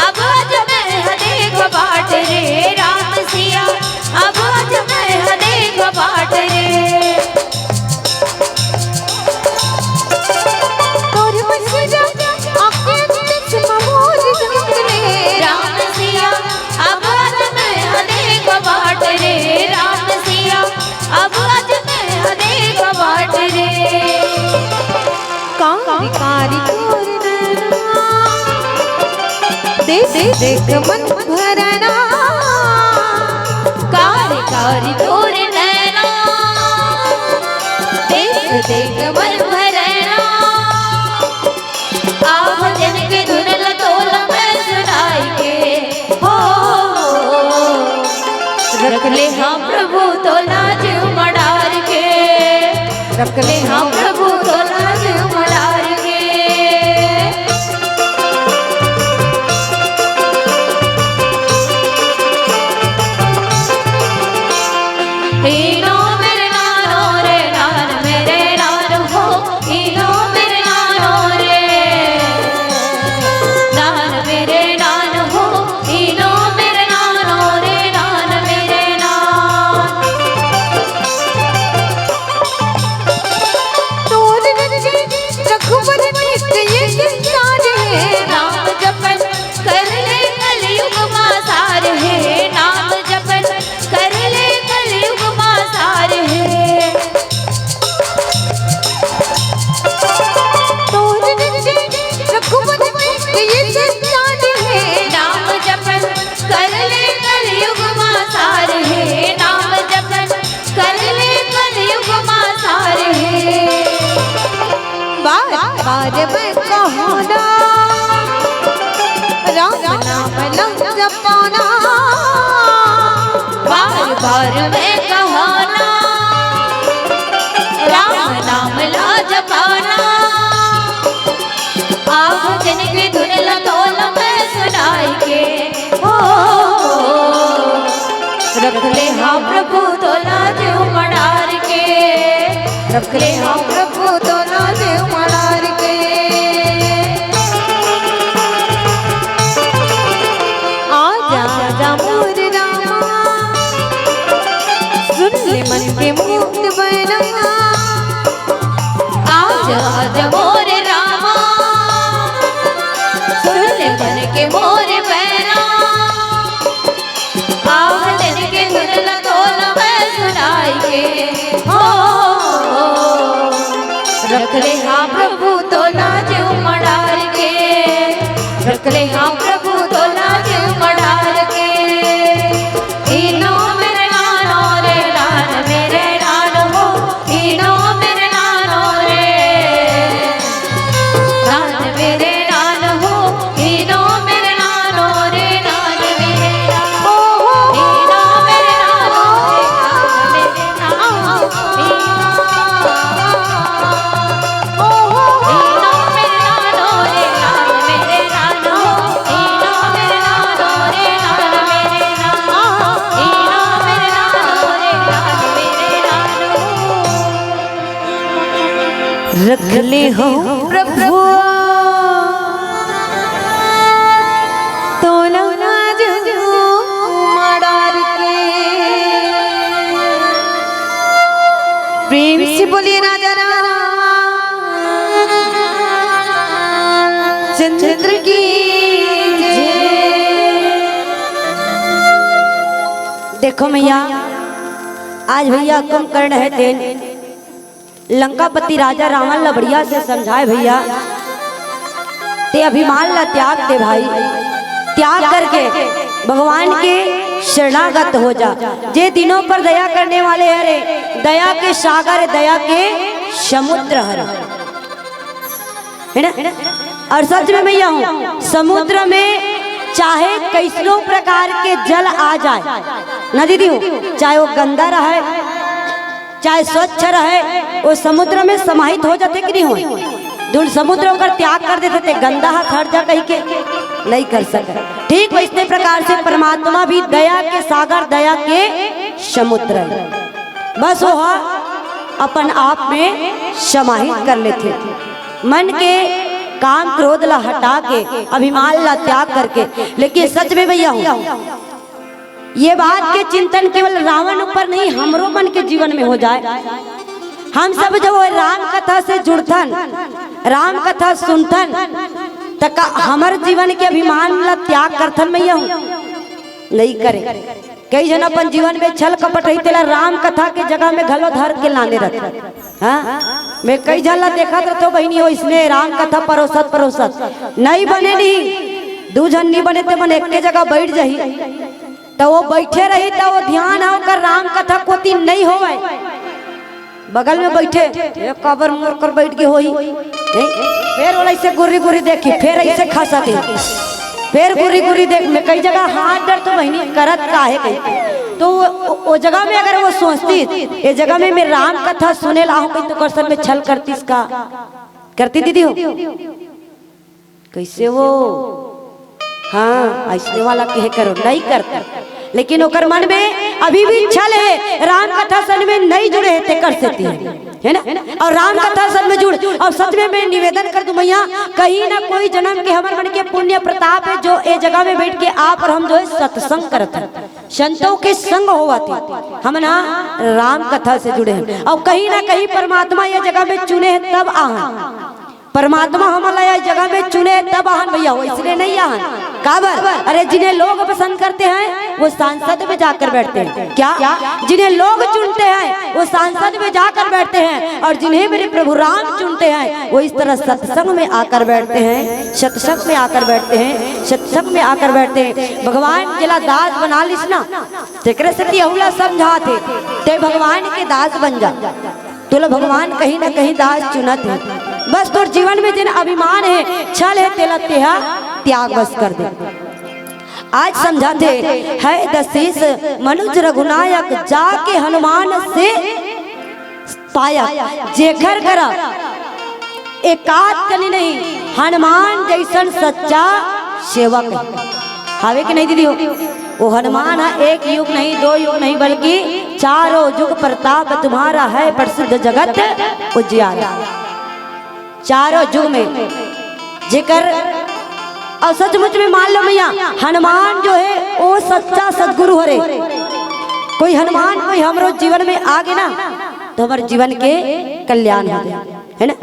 अब आज मैं हदे बाट रे रात सिया अब आज मैं हदे बाट रे और बंसना आपके चश्मा भोज चंगले रात सिया अब आज मैं हदे बाट रे रात सिया अब आज मैं हदे बाट रे कारी देख देख मन भरना कारी कारी तोर नैना देख देख मन भरना आप जन के धुन लतोल में सुनाई के हो रख ले हाँ प्रभु तो लाज मडार के रख ले हाँ प्रभु तो लाज मडार के इनो मेरे नानो रे नान मेरे नान हो इनो मेरे नानो रे नान मेरे नान हो इनो मेरे नानो रे नान मेरे नान तोर नजे रघुवर नित ये संसार है नाम जपन कर ले कलयुग मासार है नाम जपन कर ले कलयुग मासार है तोर नजे रघुवर नित ये संसार है नाम जपन कर ले कलयुग मासार है नाम जपन कर ले कलयुग मासार है बार बार मैं कहना राम नाम लग जपाना बार बार मैं कहना राम नाम ला जपाना आप जन के धुन लतोल में सुनाई के हो रख ले हाँ प्रभु तो लाज मडार के रख ले हाँ प्रभु तो लाज मडार के आजा आजा मोर रामा सुन ले मन के मुक्त बना आजा आजा मोर रामा सुन ले मन के मोर बहना आप जन के धुन लतोल में सुनाई के हो रख ले हाँ प्रभु तो लाज मडार के रख ले हाँ प्रभु तो लाज मडार के इनो मेरे नानो रे नान मेरे नान हो इनो मेरे नानो रे नान मेरे नान हो इनो मेरे नानो रे नान मेरे नान इनो मेरे नानो रे नान मेरे नान इनो रख ले हो प्रभु तोला जो मडार के। प्रेम से बोलिए राजा चंद्र की देखो मैया, आज भैया कुंभकर्ण है तेन लंकापति राजा रावण ला बढ़िया से समझाए भैया, ते अभिमान ला त्याग दे भाई, त्याग करके भगवान के शरणागत हो जा। जे दिनों पर दया करने वाले है रे, दया के सागर, दया के समुद्र है ना। और सच में भैया हूँ, समुद्र में चाहे कैसनों प्रकार के जल आ जाए ना दीदी हो, चाहे वो गंदा रहे चाहे स्वच्छ रहे, वो समुद्र में समाहित हो जाते कि नहीं हो। दूर समुद्र होकर त्याग कर देते थे, गंदा हाथ हट जा कहीं के नहीं कर सके। ठीक वैसे प्रकार से परमात्मा भी दया के सागर, दया के समुद्र है। बस वो अपन आप में समाहित कर लेते, मन के काम क्रोध ला हटा के, अभिमान ला त्याग करके। लेकिन सच में भैया हूँ, ये बात के चिंतन केवल रावण ऊपर नहीं, हमरो मन के जीवन में हो जाए। हम सब जब वो राम कथा से जुड़थन, राम कथा सुनथन, तक हमर जीवन के अभिमान ला त्याग करथन भैया हूँ नहीं करे। कई जन अपन जीवन में छल कपट ही तेला राम कथा के जगह में घलो धर के लाने रहते। हाँ, मैं कई जन ला देखा तो बहनी हो, इसने राम कथा परोसत नहीं बने, नहीं दू जन नहीं बने, तो मन एक जगह बैठ जाही, तो वो बैठे रही तो वो ध्यान होकर राम कथा कोती नहीं होवे, बगल में बैठे एक कबर मोड़ कर बैठ के होई नहीं, फिर वो ऐसे गुर्री गुर्री देखी, फिर ऐसे खासा दे, फिर गुर्री गुर्री देख। मैं कई जगह हाथ डर तो बहनी करत काहे कही, तो वो जगह में अगर वो सोचती ये जगह में मैं राम कथा सुने ला हूँ, तो कर में छल करती इसका करती दीदी हो कैसे वो। हाँ, ऐसे वाला कहे करो नहीं करता, लेकिन ओकर मन में अभी भी छल है, राम कथा सन में नहीं जुड़े है, कर सकती है ना। और राम कथा सन में जुड़, और सच में मैं निवेदन कर दूं भैया, कहीं ना कोई जन्म के हमारे मन के पुण्य प्रताप है जो ए जगह में बैठ के आप और हम जो है सत्संग करते हैं, संतों के संग होवाते, हम ना राम कथा से जुड़े हैं। और कहीं ना कहीं परमात्मा ये जगह में चुने हैं तब आहन, परमात्मा हमारा जगह में चुने तब आहन भैया हो, इसलिए नहीं आहन काबर। अरे जिन्हें लोग पसंद करते हैं वो सांसद में जाकर बैठते हैं, क्या जिन्हें लोग चुनते हैं वो सांसद में जाकर बैठते हैं, और जिन्हें मेरे प्रभु राम चुनते हैं वो इस तरह सत्संग में आकर बैठते हैं, सत्संग में आकर बैठते हैं, सत्संग में आकर बैठते हैं। भगवान जिला दास बना लिस ना, तेकरे से समझाते ते भगवान के दास बन जा, तुला भगवान कहीं ना कहीं दास चुनत है। बस तोर जीवन में जिन अभिमान है, छल है, तेला तेहा त्याग बस कर दे। आज समझाते है दशीष मनुज रघुनायक, जाके हनुमान से पाया, जेकर करा एकात कली नहीं, हनुमान जैसन सच्चा सेवक हावे कि नहीं दीदी हो। वो हनुमान है, एक युग नहीं, दो युग नहीं, बल्कि चारों युग प्रताप तुम्हारा है, प्रसिद्ध जगत उजियारा। चारों युग में जिक्र, और सचमुच में मान लो भैया हनुमान जो है वो सच्चा सदगुरु हरे। कोई हनुमान कोई हमरो जीवन में आ गए ना तो हमारे जीवन के कल्याण हो जाए, है ना।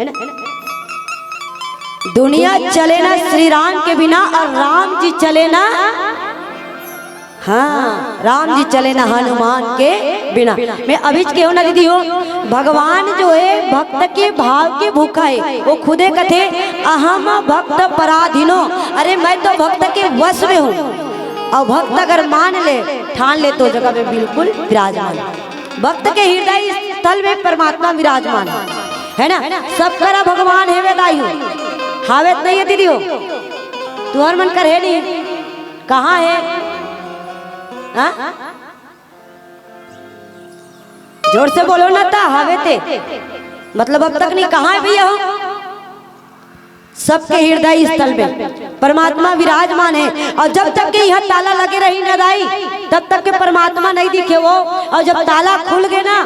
दुनिया चले ना श्री राम के बिना, और राम जी चले ना, हाँ राम जी चले ना हनुमान के बिना। मैं अभी के ना दीदी हो, भगवान जो है भक्त के भाव के भूखा है, वो खुदे कथे अहम भक्त पराधीनो, अरे मैं तो भक्त के वश में हूँ। और भक्त अगर मान ले ठान ले तो जगह में बिल्कुल विराजमान, भक्त के हृदय स्थल में परमात्मा विराजमान है ना। सब करा भगवान है वेदाई हो, हावेत नहीं है दीदी हो, तुम्हार मन कर है नहीं, कहाँ है? हाँ? जोर से बोलो ना था, हावे थे मतलब अब तक नहीं, कहाँ है भैया हो? सबके हृदय स्थल में परमात्मा विराजमान है। और जब तक के यह ताला लगे रही न दाई तब तक के परमात्मा नहीं दिखे वो, और जब ताला खुल गए ना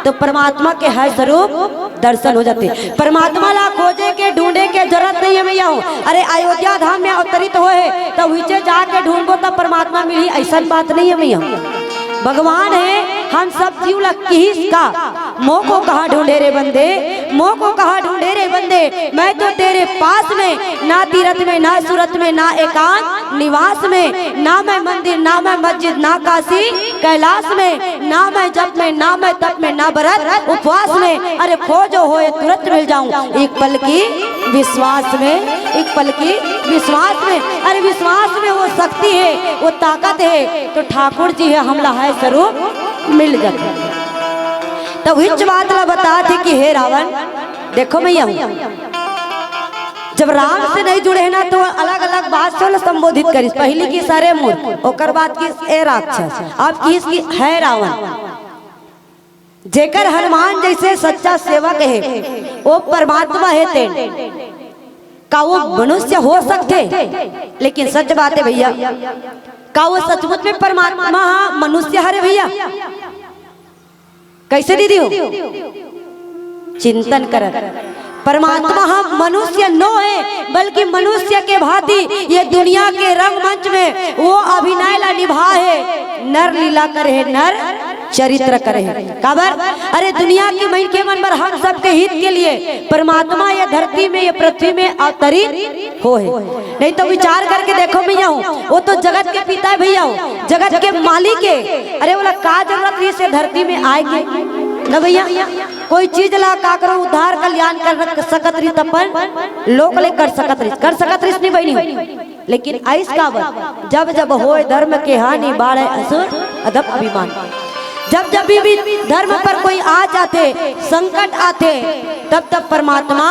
तो परमात्मा के हर स्वरूप दर्शन हो जाते। परमात्मा ला खोजे के ढूंढे के जरूरत नहीं है भैया। अरे अयोध्या धाम में अवतरित हुए तो नीचे जाके ढूंढो तब परमात्मा मिली, ऐसा बात नहीं है भैया। भगवान है हम सब जीव लक्की का, मोह को कहा ढूंढे रे बंदे, मोह को कहा ढूंढे रे बंदे, मैं तो तेरे पास में, ना तीरथ में ना सूरत में ना एकांत निवास में, ना मैं मंदिर ना मैं मस्जिद ना काशी कैलाश में, ना मैं जप में ना मैं तप में ना व्रत उपवास में, अरे खोजो होए तुरंत मिल जाऊं एक पल की विश्वास में, एक पल की विश्वास में। अरे विश्वास में वो शक्ति है, वो ताकत है, तो ठाकुर जी है हमला है स्वरूप मिल जाते। तो विच बात ला बता थी कि हे रावण देखो भैया, जब राम से नहीं जुड़े ना तो अलग अलग बात से संबोधित करी। पहली की सारे मूर्ख, ओकर बाद की ए राक्षस, अब की है रावण। जेकर हनुमान जैसे सच्चा सेवक है वो परमात्मा है ते का वो मनुष्य हो सकते, लेकिन सच बात है भैया का वो सचमुच में परमात्मा मनुष्य हरे भैया? कैसे दीदी हो चिंतन कर। परमात्मा हम मनुष्य नो है, बल्कि मनुष्य के भांति ये दुनिया के रंगमंच में वो अभिनय ला निभा है, नर लीला करे, नर चरित्र करे। काबर अरे दुनिया की मन के मन पर हम सबके हित के लिए परमात्मा ये धरती में ये पृथ्वी में अवतरित हो है। नहीं तो विचार करके देखो भैया, वो तो जगत के पिता है भैया, जगत के मालिक है। अरे बोला का जरूरत है से धरती में आएंगे न भैया? कोई चीज ला का करो उद्धार कल्याण कर सकत रही तपन लोक ले कर सकत रही नहीं बनी। लेकिन ऐस का जब जब होए धर्म के हानि बाढ़े असुर अदब अभिमान, जब जब भी धर्म पर कोई आ जाते संकट आते तब तब परमात्मा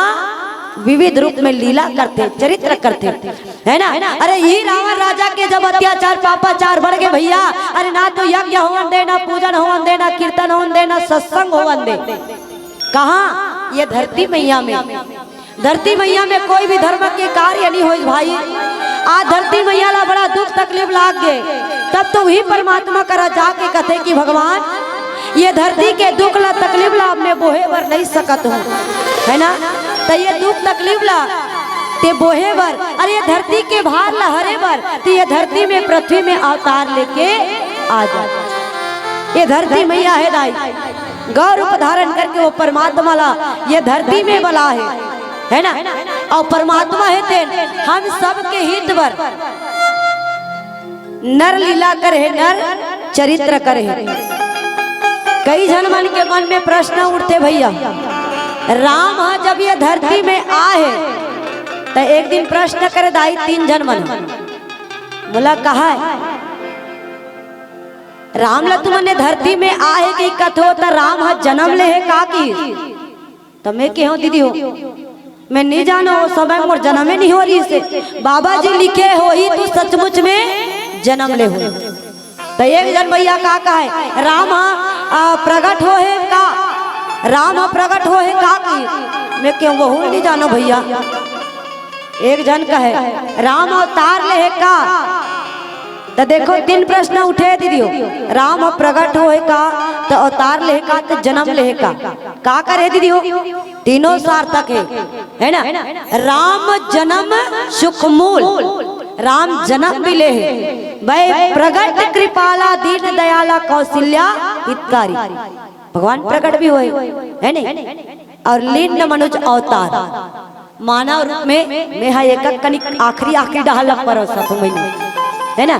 विविध रूप में लीला करते, चरित्र करते है ना। अरे ये रावण राजा के जब अत्याचार पापाचार बढ़ गए भैया, अरे ना तो यज्ञ होवन दे, ना पूजन होवन दे, ना कीर्तन होवन दे, ना सत्संग होवन दे। कहाँ ये धरती मैया में, धरती मैया में कोई भी धर्म के कार्य नहीं हो भाई। आज धरती मैया ला बड़ा दुख तकलीफ लाग गए, तब तो वही परमात्मा करा जाके कहते कि भगवान ये धरती के दुख ला तकलीफ ला मैं बोहे बर नहीं सकत हूँ, है ना। तो ये दुख तकलीफ ला ते बोहे बर, अरे ये धरती के भार ला हरे बर, तो ये धरती में पृथ्वी में अवतार लेके आ जा। ये धरती मैया है दाई, गौर रूप धारण करके वो परमात्मा ला ये धरती में बला है ना। और परमात्मा है तेन हम सबके हित बर नर लीला करे, नर चरित्र करे। कई जन मन के मन में प्रश्न उठते भैया, राम जब ये धरती में आए तो एक दिन प्रश्न करे दाई तीन जन मन बोला कहा है राम ला तुमने धरती में आए कि कथो तो राम जन्म ले है का की? तो मैं के हो दीदी हो मैं नहीं जानो समय मोर जन्म नहीं हो रही से बाबा जी लिखे हो ही तू सचमुच में जन्म ले हो। तो एक जन भैया का है राम प्रकट हो है का, राम प्रकट हो है का की? मैं क्यों वो नहीं जानो भैया। एक जन का है राम अवतार ले है का? तो देखो तीन प्रश्न उठे दीदियो, राम प्रकट हो है का, तो अवतार ले का, तो जन्म ले का करे दीदियो? तीनों सार्थक है ना। राम जन्म सुख मूल, राम जन्म भी ले है प्रगट कृपाला दीन दयाला कौशल्या हितकारी, भगवान प्रकट भी हुए है नहीं। और लीन मनुज अवतार मानव रूप में मैं एक कनिक आखिरी डाल पर है ना,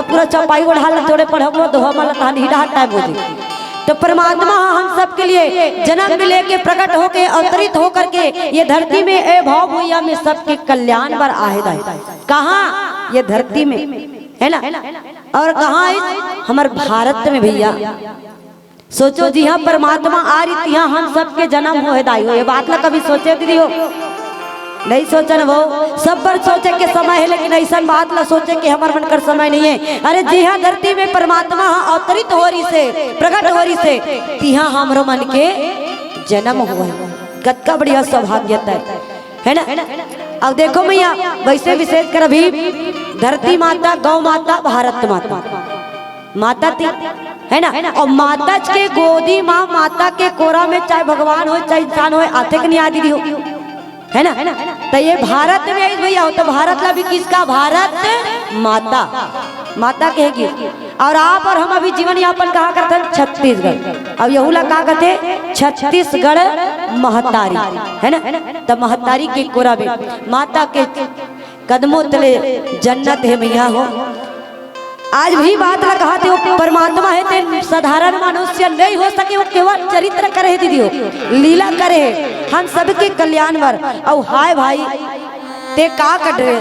पूरा चौपाई वो ढाल थोड़े पढ़ो तो हम टाइम हो जाए। तो परमात्मा हम सब के लिए जन्म में लेके प्रकट होके अवतरित होकर के ये धरती में ए भाव भूया में सबके कल्याण पर आहे। कहाँ ये धरती में है ना, और कहाँ हमारे भारत में भैया। सोचो जी हाँ परमात्मा आ रही यहाँ हम सबके जन्म हो दाई हो, ये बात ना कभी सोचे दीदी हो? नहीं सोचन वो सब पर सोचे के समय है, लेकिन ऐसा बात ना सोचे कि हमारे मन कर समय नहीं है। अरे जी हाँ धरती में परमात्मा अवतरित हो रही से प्रकट हो रही से तिहा हमरो मन के जन्म हुआ, कतका बढ़िया सौभाग्यता है ना। अब देखो भैया वैसे विशेष कर अभी धरती माता, गौ माता, भारत माता, माता थी है ना, और माता के गोदी माँ, माता के कोरा में चाहे भगवान हो चाहे इंसान हो, आते कि नहीं आदि हो, है ना। तो ये भारत में आई भैया हो, तो भारत ला भी किसका, भारत माता, माता कहेगी। और आप और हम अभी जीवन यापन कहा करते हैं छत्तीसगढ़, अब यहूला कहा करते छत्तीसगढ़ महतारी, है ना। तब महतारी के कोरा में माता के कदमों तले जन्नत है भैया हो। आज भी बात ना कहा थे वो परमात्मा है, ते साधारण मनुष्य नहीं हो सके, वो केवल चरित्र करे दीदी हो, लीला करे हम सबके कल्याण वर। और हाय भाई ते का कर रहे,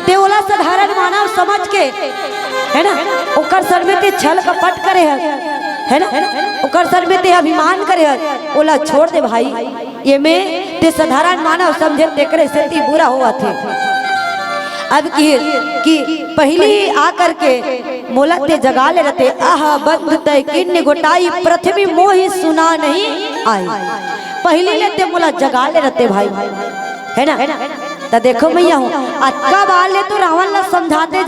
ते ओला साधारण मानव समझ के, है ना, ओकर सर में ते छल कपट करे है ना, ओकर सर में ते अभिमान करे है, ओला छोड़ दे भाई, ये में ते साधारण मानव समझे तेकरे से ती बुरा हुआ थे। अब कि पहली आकर के मोला ते जगा ले रहते, आह बंद तय किन्न गोटाई पृथ्वी मोही सुना नहीं आई, पहली लेते मोला जगा ले रहते भाई, है ना। तो देखो भैया हूँ अक्का बाल ले तो रावण ला समझाते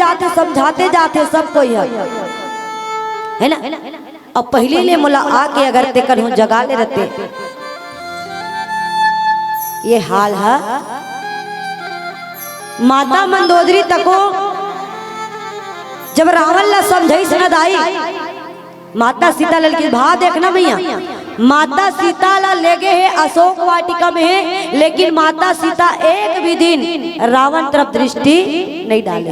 जाते सब कोई है ना। अब पहली ले मोला आके अगर ते कर जगा ले रहते, ये हाल है। माता मंदोदरी तको जब रावण ला समझाई सुनद आई, माता सीता लाल की भा देखना भैया, माता सीता ला ले गए है अशोक वाटिका में है, लेकिन माता सीता एक भी दिन रावण तरफ दृष्टि नहीं डाले।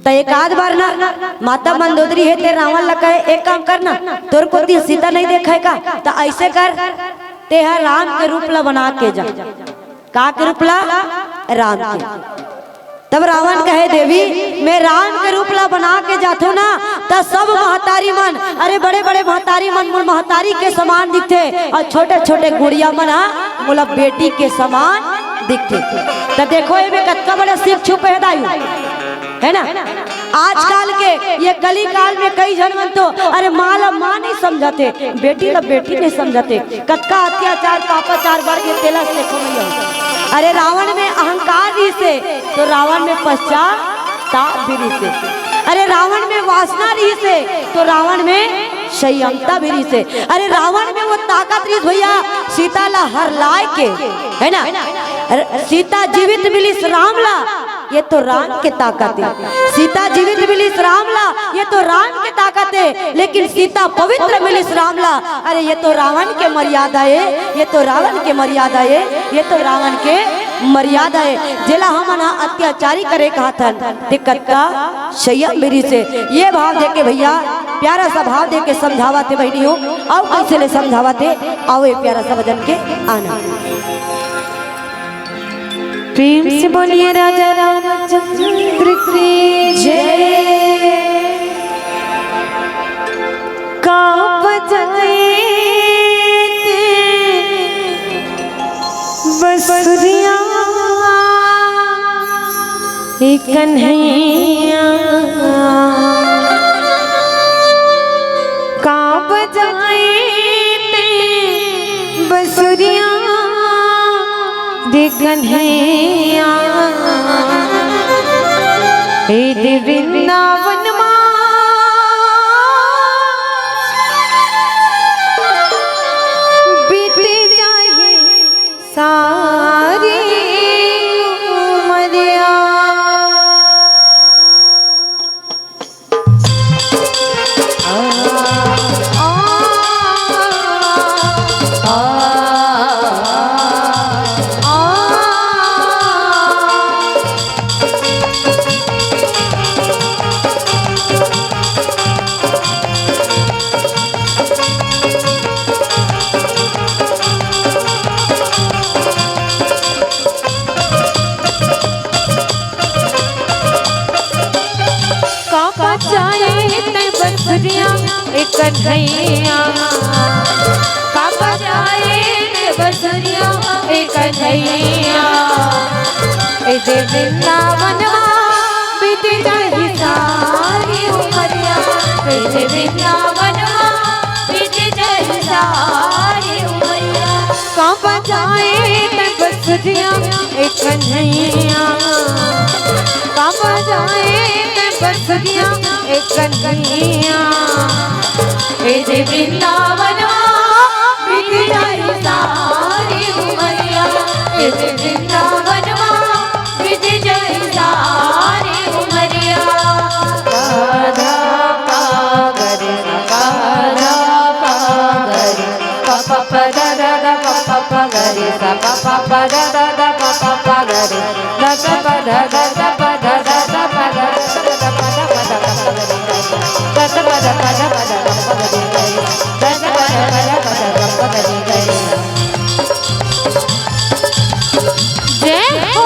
तो एक आध बार ना माता मंदोदरी है ते रावण ला कहे एक काम करना, तोर को ती सीता नहीं देखेगा तो ऐसे कर, ते है राम के रूप ला बना के जा, का के रूप ला, राम के। तब रावण कहे देवी मैं राम के रूप ला बना के जाते ना, तो सब महतारी मन, अरे बड़े बड़े महतारी मन महतारी के समान दिखते, और छोटे छोटे गुड़िया मना बोला बेटी के समान दिखते। तो देखो ये में कत्का बड़े सिख छुपे है ना। आजकल के ये कली काल में कई जन मन तो अरे माँ ला माँ नहीं समझाते, बेटी ला बेटी नहीं समझाते, कत्का अत्याचार पापाचार बढ़ के तेला से देखो। अरे रावण में अहंकार भी से तो रावण में पश्चाताप भी से, अरे रावण में वासना रही से तो रावण में संयमता भी रही से, अरे रावण में वो ताकत रही भैया सीता ला हर लाए के, है ना। सीता जीवित मिली राम ला, ये तो राम के ताकत है, सीता जीवित मिली राम ला, ये तो राम के ताकत है, लेकिन सीता पवित्र मिली राम ला, अरे ये तो रावण के मर्यादा है, ये तो रावण के मर्यादा है, ये तो रावण के मर्यादा है। जिला हम अत्याचारी करे कहा था दिक्कत का संयम मेरी से, ये भाव दे के भैया प्यारा सा भाव दे के समझावा थे बहनी हो, आओ कैसे ले समझावा थे, आओ ये प्यारा सा भजन के आना। प्रेम से बोलिए राजा रामचंद्र की जय। का बजाए बसुरिया कन्हैया, का बजाए बसुरिया कन्हैया, हे वृंदावन बीते जाए सारी उमरिया। कन्हैया का बजाए बसुरिया कन्हैया, दे वृंदावन बीत जाए सारी उमरिया, दे वृंदावन बीत जाए सारी उमरिया, का बजाए बसुरिया बसुरिया एक कन्हैया ए जे वृंदावन बीत जाई सारी उमरिया ए जे वृंदावन बीत जाई सारी उमरिया राधा पागरे राधा पागरे पापा पदा पापा पगरे पापा पदा पापा पगरे दादा पदा दादा पदा दादा पदा दादा पदा पदा दादा पदा पदा पदा दादा पदा पदा पदा जय हो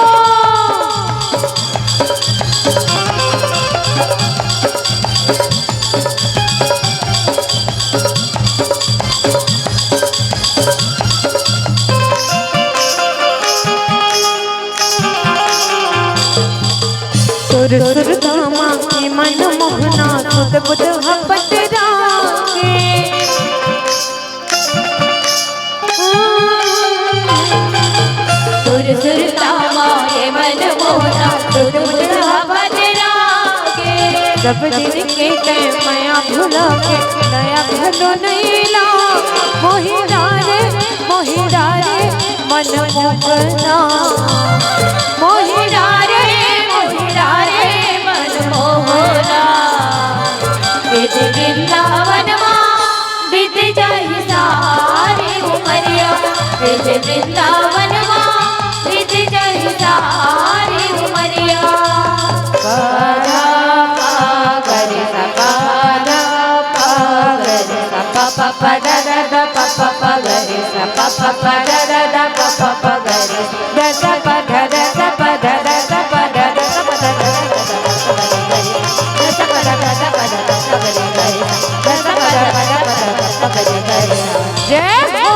सुर दामा के मन मोहना सुध बुध हपत रागे सुर दामा के मन मोहना सुध बुध हपत रागे जब दिन के टाइम माया भुला के नया भलो नहीं ला मोहिदारे मन मोहना मोहिदारे वृंदावन बीत जाई सारी उमरिया वृंदावन बीत जाई सारी उमरिया पादा पागरे पादा पागरे पापा पदा दादा पापा पगरे पापा पदा दादा पापा पगरे दादा पदा दादा पदा दादा पदा दादा पदा जय हो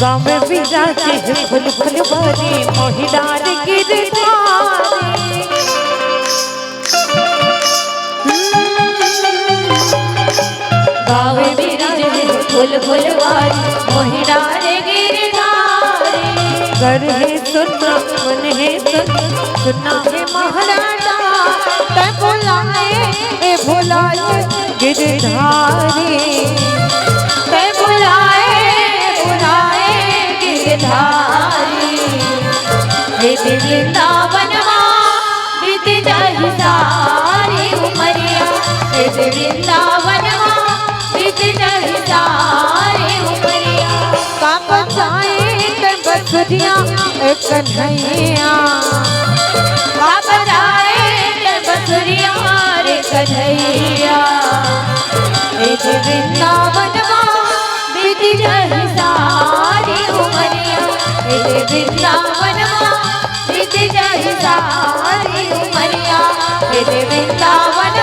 गाँव में विराजे फुल फुल भरी मोहिदार गिरधारी गाँव में विराजे फुल फुल भरी मोहिदार गिरधारी कर है सुना मन है सुना है महाराजा तै बुलाए गिरधारी तै बुलाए गिरधारी वृंदावन बीत जाई सारी उमरिया वृंदावन बीत जाई सारी उमरिया का बजाए कर बसुरिया एक कन्हैया का बजाए कर बसुरिया रे कन्हैया वृंदावन बीत जाई सारी उमरिया वृंदावन बीत जाई सारी उमरिया वृंदावन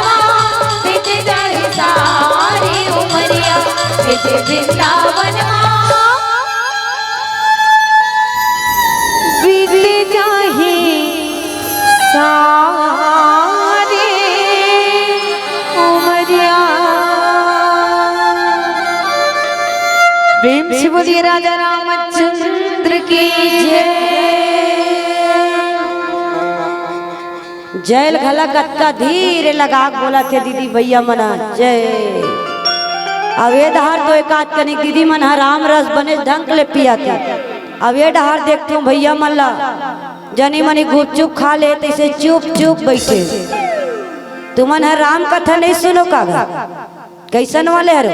बीत जाई सारी उमरिया वृंदावन बीत जाई सारी उमरिया। प्रेम से बोलिए राजा रामचंद्र की जय। जैल घला कत्ता धीरे लगा बोला थे दीदी भैया मना जय। अवेद हार तो एक आध कनिक दीदी मन राम रस बने ढंग ले पिया थे। अवेद हार देखते हूँ भैया मल्ला जनी मनी गुपचुप खा ले तैसे चुप चुप बैठे। तुमन हर राम कथा नहीं सुनो कागा कैसन वाले हर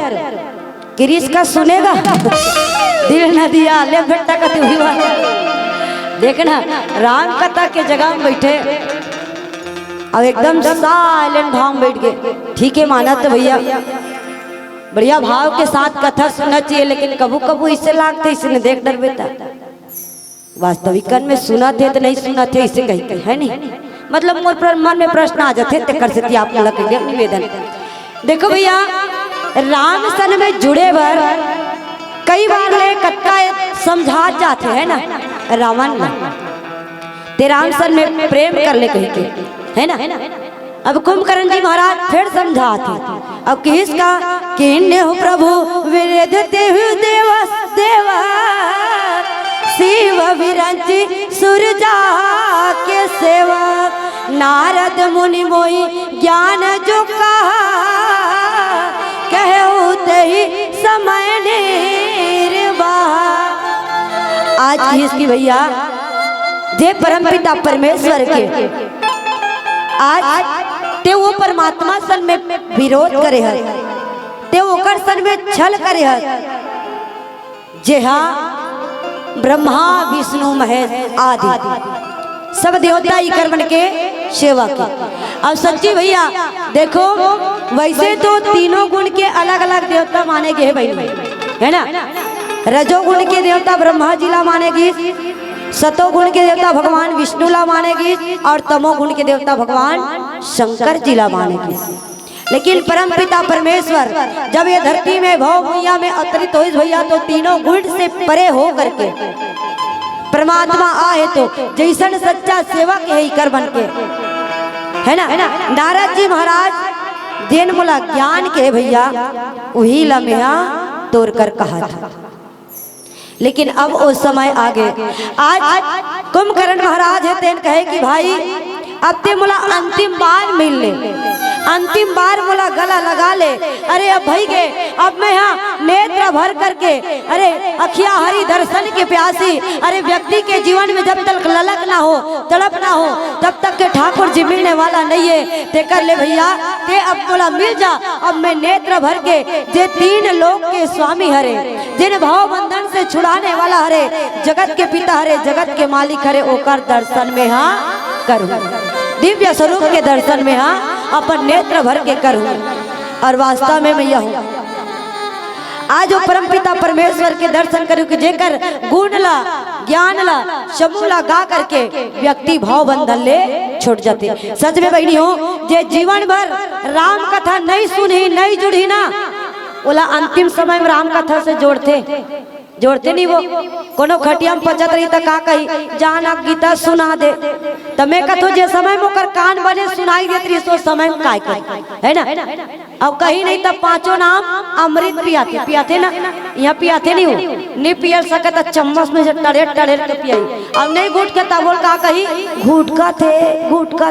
किरीस का सुनेगा दिल न दिया ले बेटा का तू वाला देखना राम कथा के जगह में बैठे अब एकदम साइलेंट भाव बैठ गए। ठीक है माना तो भैया बढ़िया भाव के साथ कथा सुनना चाहिए लेकिन कबू कबू इससे लागते इसने देख डर बेटा वास्तविकन में सुना थे तो नहीं सुना थे इसे कहीं है नहीं मतलब मोर मन में प्रश्न आ जाते थे कर सकती आप लोग के लिए निवेदन। देखो भैया राम सन में जुड़े भर कई बार ले कत्ता समझा जाते है ना रावण तेराम सन में प्रेम कर ले कहीं के, है ना। अब कुंभकर्ण जी महाराज फिर समझाते, अब किसका किन्ने हो प्रभु विरधते हुए देवा देवा शिव विरंची सूरजा के सेवक नारद मुनि मोहि ज्ञान जो कहा कहते ही समय निर्वाह। आज किसकी भैया जे परमपिता परमेश्वर के आज ते वो परमात्मा सन में विरोध करे है, ते ओकर सन में छल करे है। जे हाँ ब्रह्मा विष्णु महेश आदि सब देवता ही कर बन के सेवा की। अब सच्ची भैया देखो, वैसे तो तीनों गुण के अलग अलग देवता माने गए भाई, है ना। रजोगुण के देवता ब्रह्मा जी ला मानेगी, सतोगुण के देवता भगवान विष्णु ला मानेगी, और तमोगुण के देवता भगवान शंकर जी ला मानेगी। लेकिन परमपिता परमेश्वर जब ये धरती में भव भैया में अवतरित हो भैया, तो तीनों गुण से परे हो करके परमात्मा आए, तो जैसन सच्चा सेवक है कर बन के, है ना। नारद जी महाराज देन मुला ज्ञान के भैया वही लम्हा तोड़ कर कहा था। लेकिन अब वो समय आ गए, आज कुंभकर्ण महाराज है तेन कहे कि भाई अब ते मुला अंतिम बार मिल ले, अंतिम बार मुला गला लगा ले। अरे अब भाई गए, अब मैं यहाँ नेत्र भर करके, अरे अखिया हरि दर्शन के प्यासी, अरे व्यक्ति के जीवन में जब तक ललक ना हो, तड़प ना हो, तब तक के ठाकुर जी मिलने वाला नहीं है। ते कर ले भैया, ते अब बोला मिल जा। अब मैं नेत्र भर के जे तीन लोक के स्वामी हरे, जिन भाव बंधन से छुड़ाने वाला हरे, जगत के पिता हरे, जगत के मालिक हरे, ओकर दर्शन में हाँ करूँ, दिव्य स्वरूप के दर्शन में हाँ अपन नेत्र भर के करूँ। और वास्तव में मैं हूँ आज वो परमपिता परमेश्वर के दर्शन करूँ कि जेकर गुण ला ज्ञान ला समूला गा करके व्यक्ति भाव बंधन ले छूट जाते। सच में बहनी हो, जे जीवन भर राम कथा नहीं सुनी नहीं जुड़ी ना, बोला अंतिम समय में राम कथा से जोड़ते नहीं। वो कोनो खटिया में पचत रही तो का कही जाना गीता सुना दे, तो मैं कथो जे समय में कर कान बने सुनाई देती रही, सो समय में काय है ना। अब कहीं नहीं तब पांचों नाम अमृत पियाते ना, यहाँ पियाते नहीं हो, नहीं पियल सकता चम्मच में से टड़े के पियाई। अब नहीं घूट के तब बोल का कही घूटका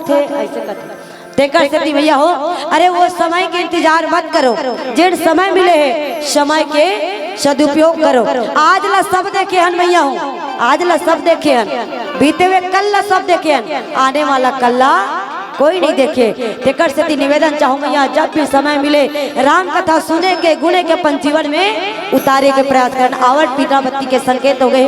थे ऐसे कथे तेकर से भैया हो। अरे वो समय के इंतजार मत करो, जिन समय मिले है समय के सदुपयोग करो। आज ला सब देखे हन भैया हो, आज ला सब देखे हन, बीते हुए कल ला सब देखे हन, आने वाला कल ला कोई नहीं देखे। तेकर से निवेदन चाहूंगा यहाँ जब भी समय मिले राम कथा सुने के गुणे के अपन जीवन में उतारे के प्रयास करना। आवट पीता बत्ती के संकेत हो गए,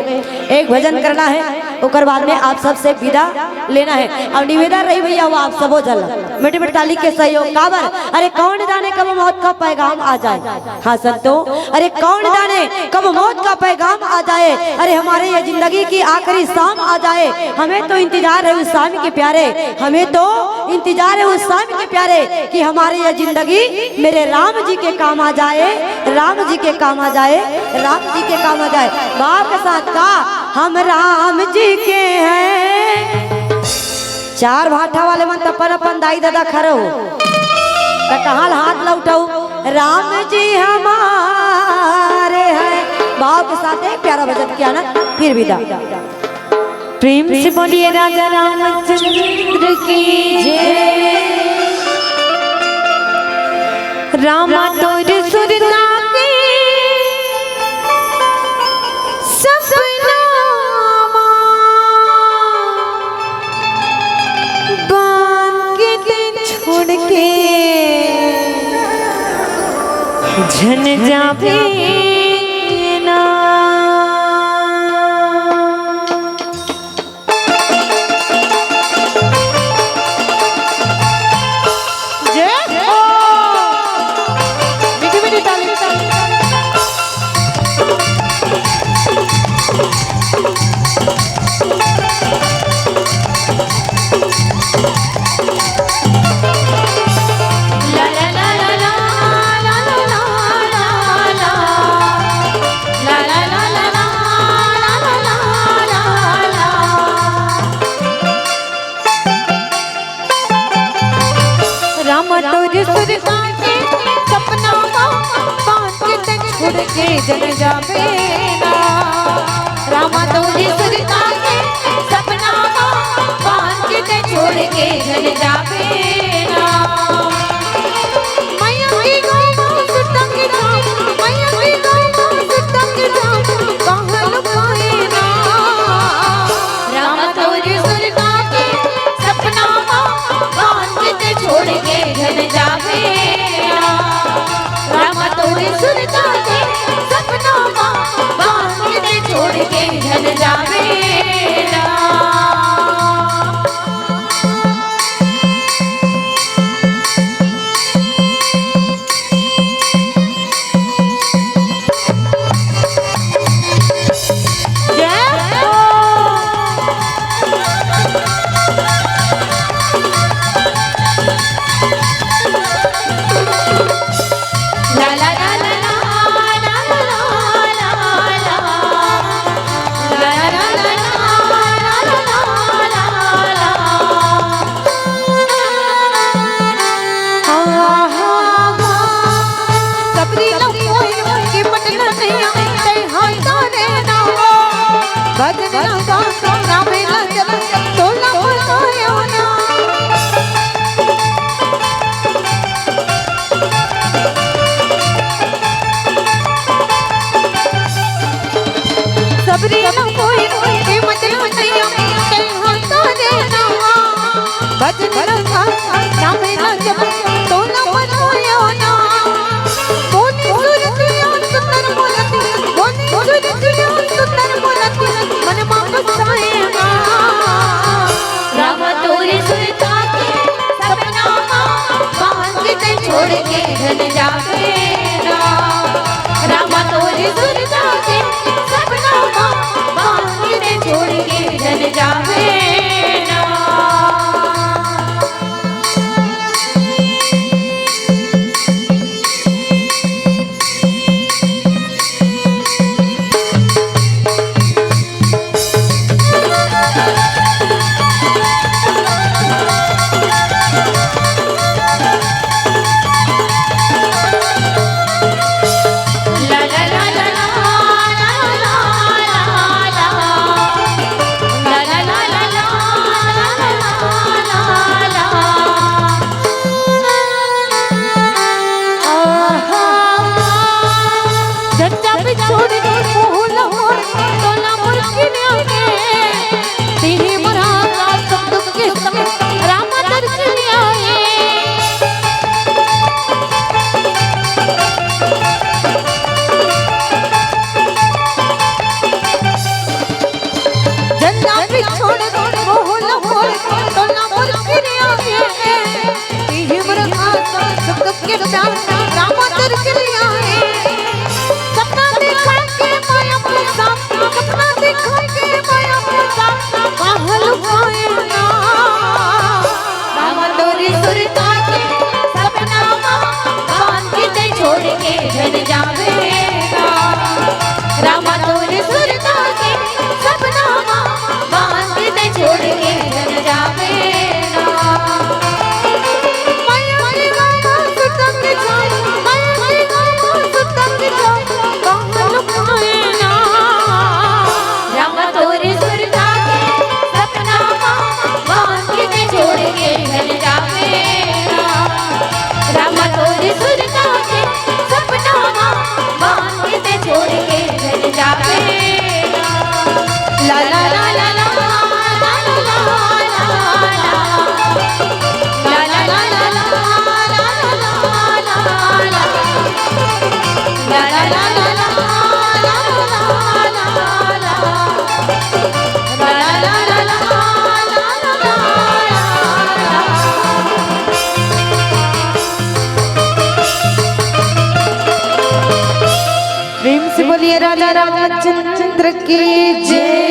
एक भजन करना है, उसके बाद में आप सबसे विदा लेना है। अब निवेदन रही भैया वो आप सबो जल मिट मिट ताली के सहयोग काबर। अरे कौन जाने कब मौत का पैगाम आ जाए, हाँ संतो, अरे कौन जाने कब मौत का पैगाम आ जाए, अरे हमारे ये जिंदगी की आखिरी शाम आ जाए। हमें तो इंतजार है उस शाम के प्यारे, हमें तो इंतजार है उस शाम के प्यारे कि हमारी ये जिंदगी मेरे राम जी के काम आ जाए, राम जी के काम आ जाए, राम जी के काम आ जाए। बाप के साथ का हम राम जी के हैं। चार भाठा वाले मन अपन दाई दादा खड़े हो तो कहाँ हाथ लौटाऊ, राम जी हमारे हैं। बाप के साथ एक प्यारा भजन किया ना, फिर विदा। प्रेम से बोलिए राजा रामचंद्र की जय। रामा तोर सुरता के सपना बांध के छोड़ के झन जावे ना। के जन जावे ना रामा तोरी सुरता के सपना बांध के छोड़ के जन जावे ना मैया की गौ सुतंग जाम मैया की गौ सुतंग जाम कहां लुकाए ना रामा तोरी सुरता के सपना बांध के छोड़ के जन जावे ना रामा तोरी सुरता के सपना बांध के छोड़ के जन जावे ना छोड़ के जन जावे ना रामा तोरी सुरता के सपना बांध के छोड़ के जन जावे ना प्रेम से बोलिए राजा रामचंद्र की जय।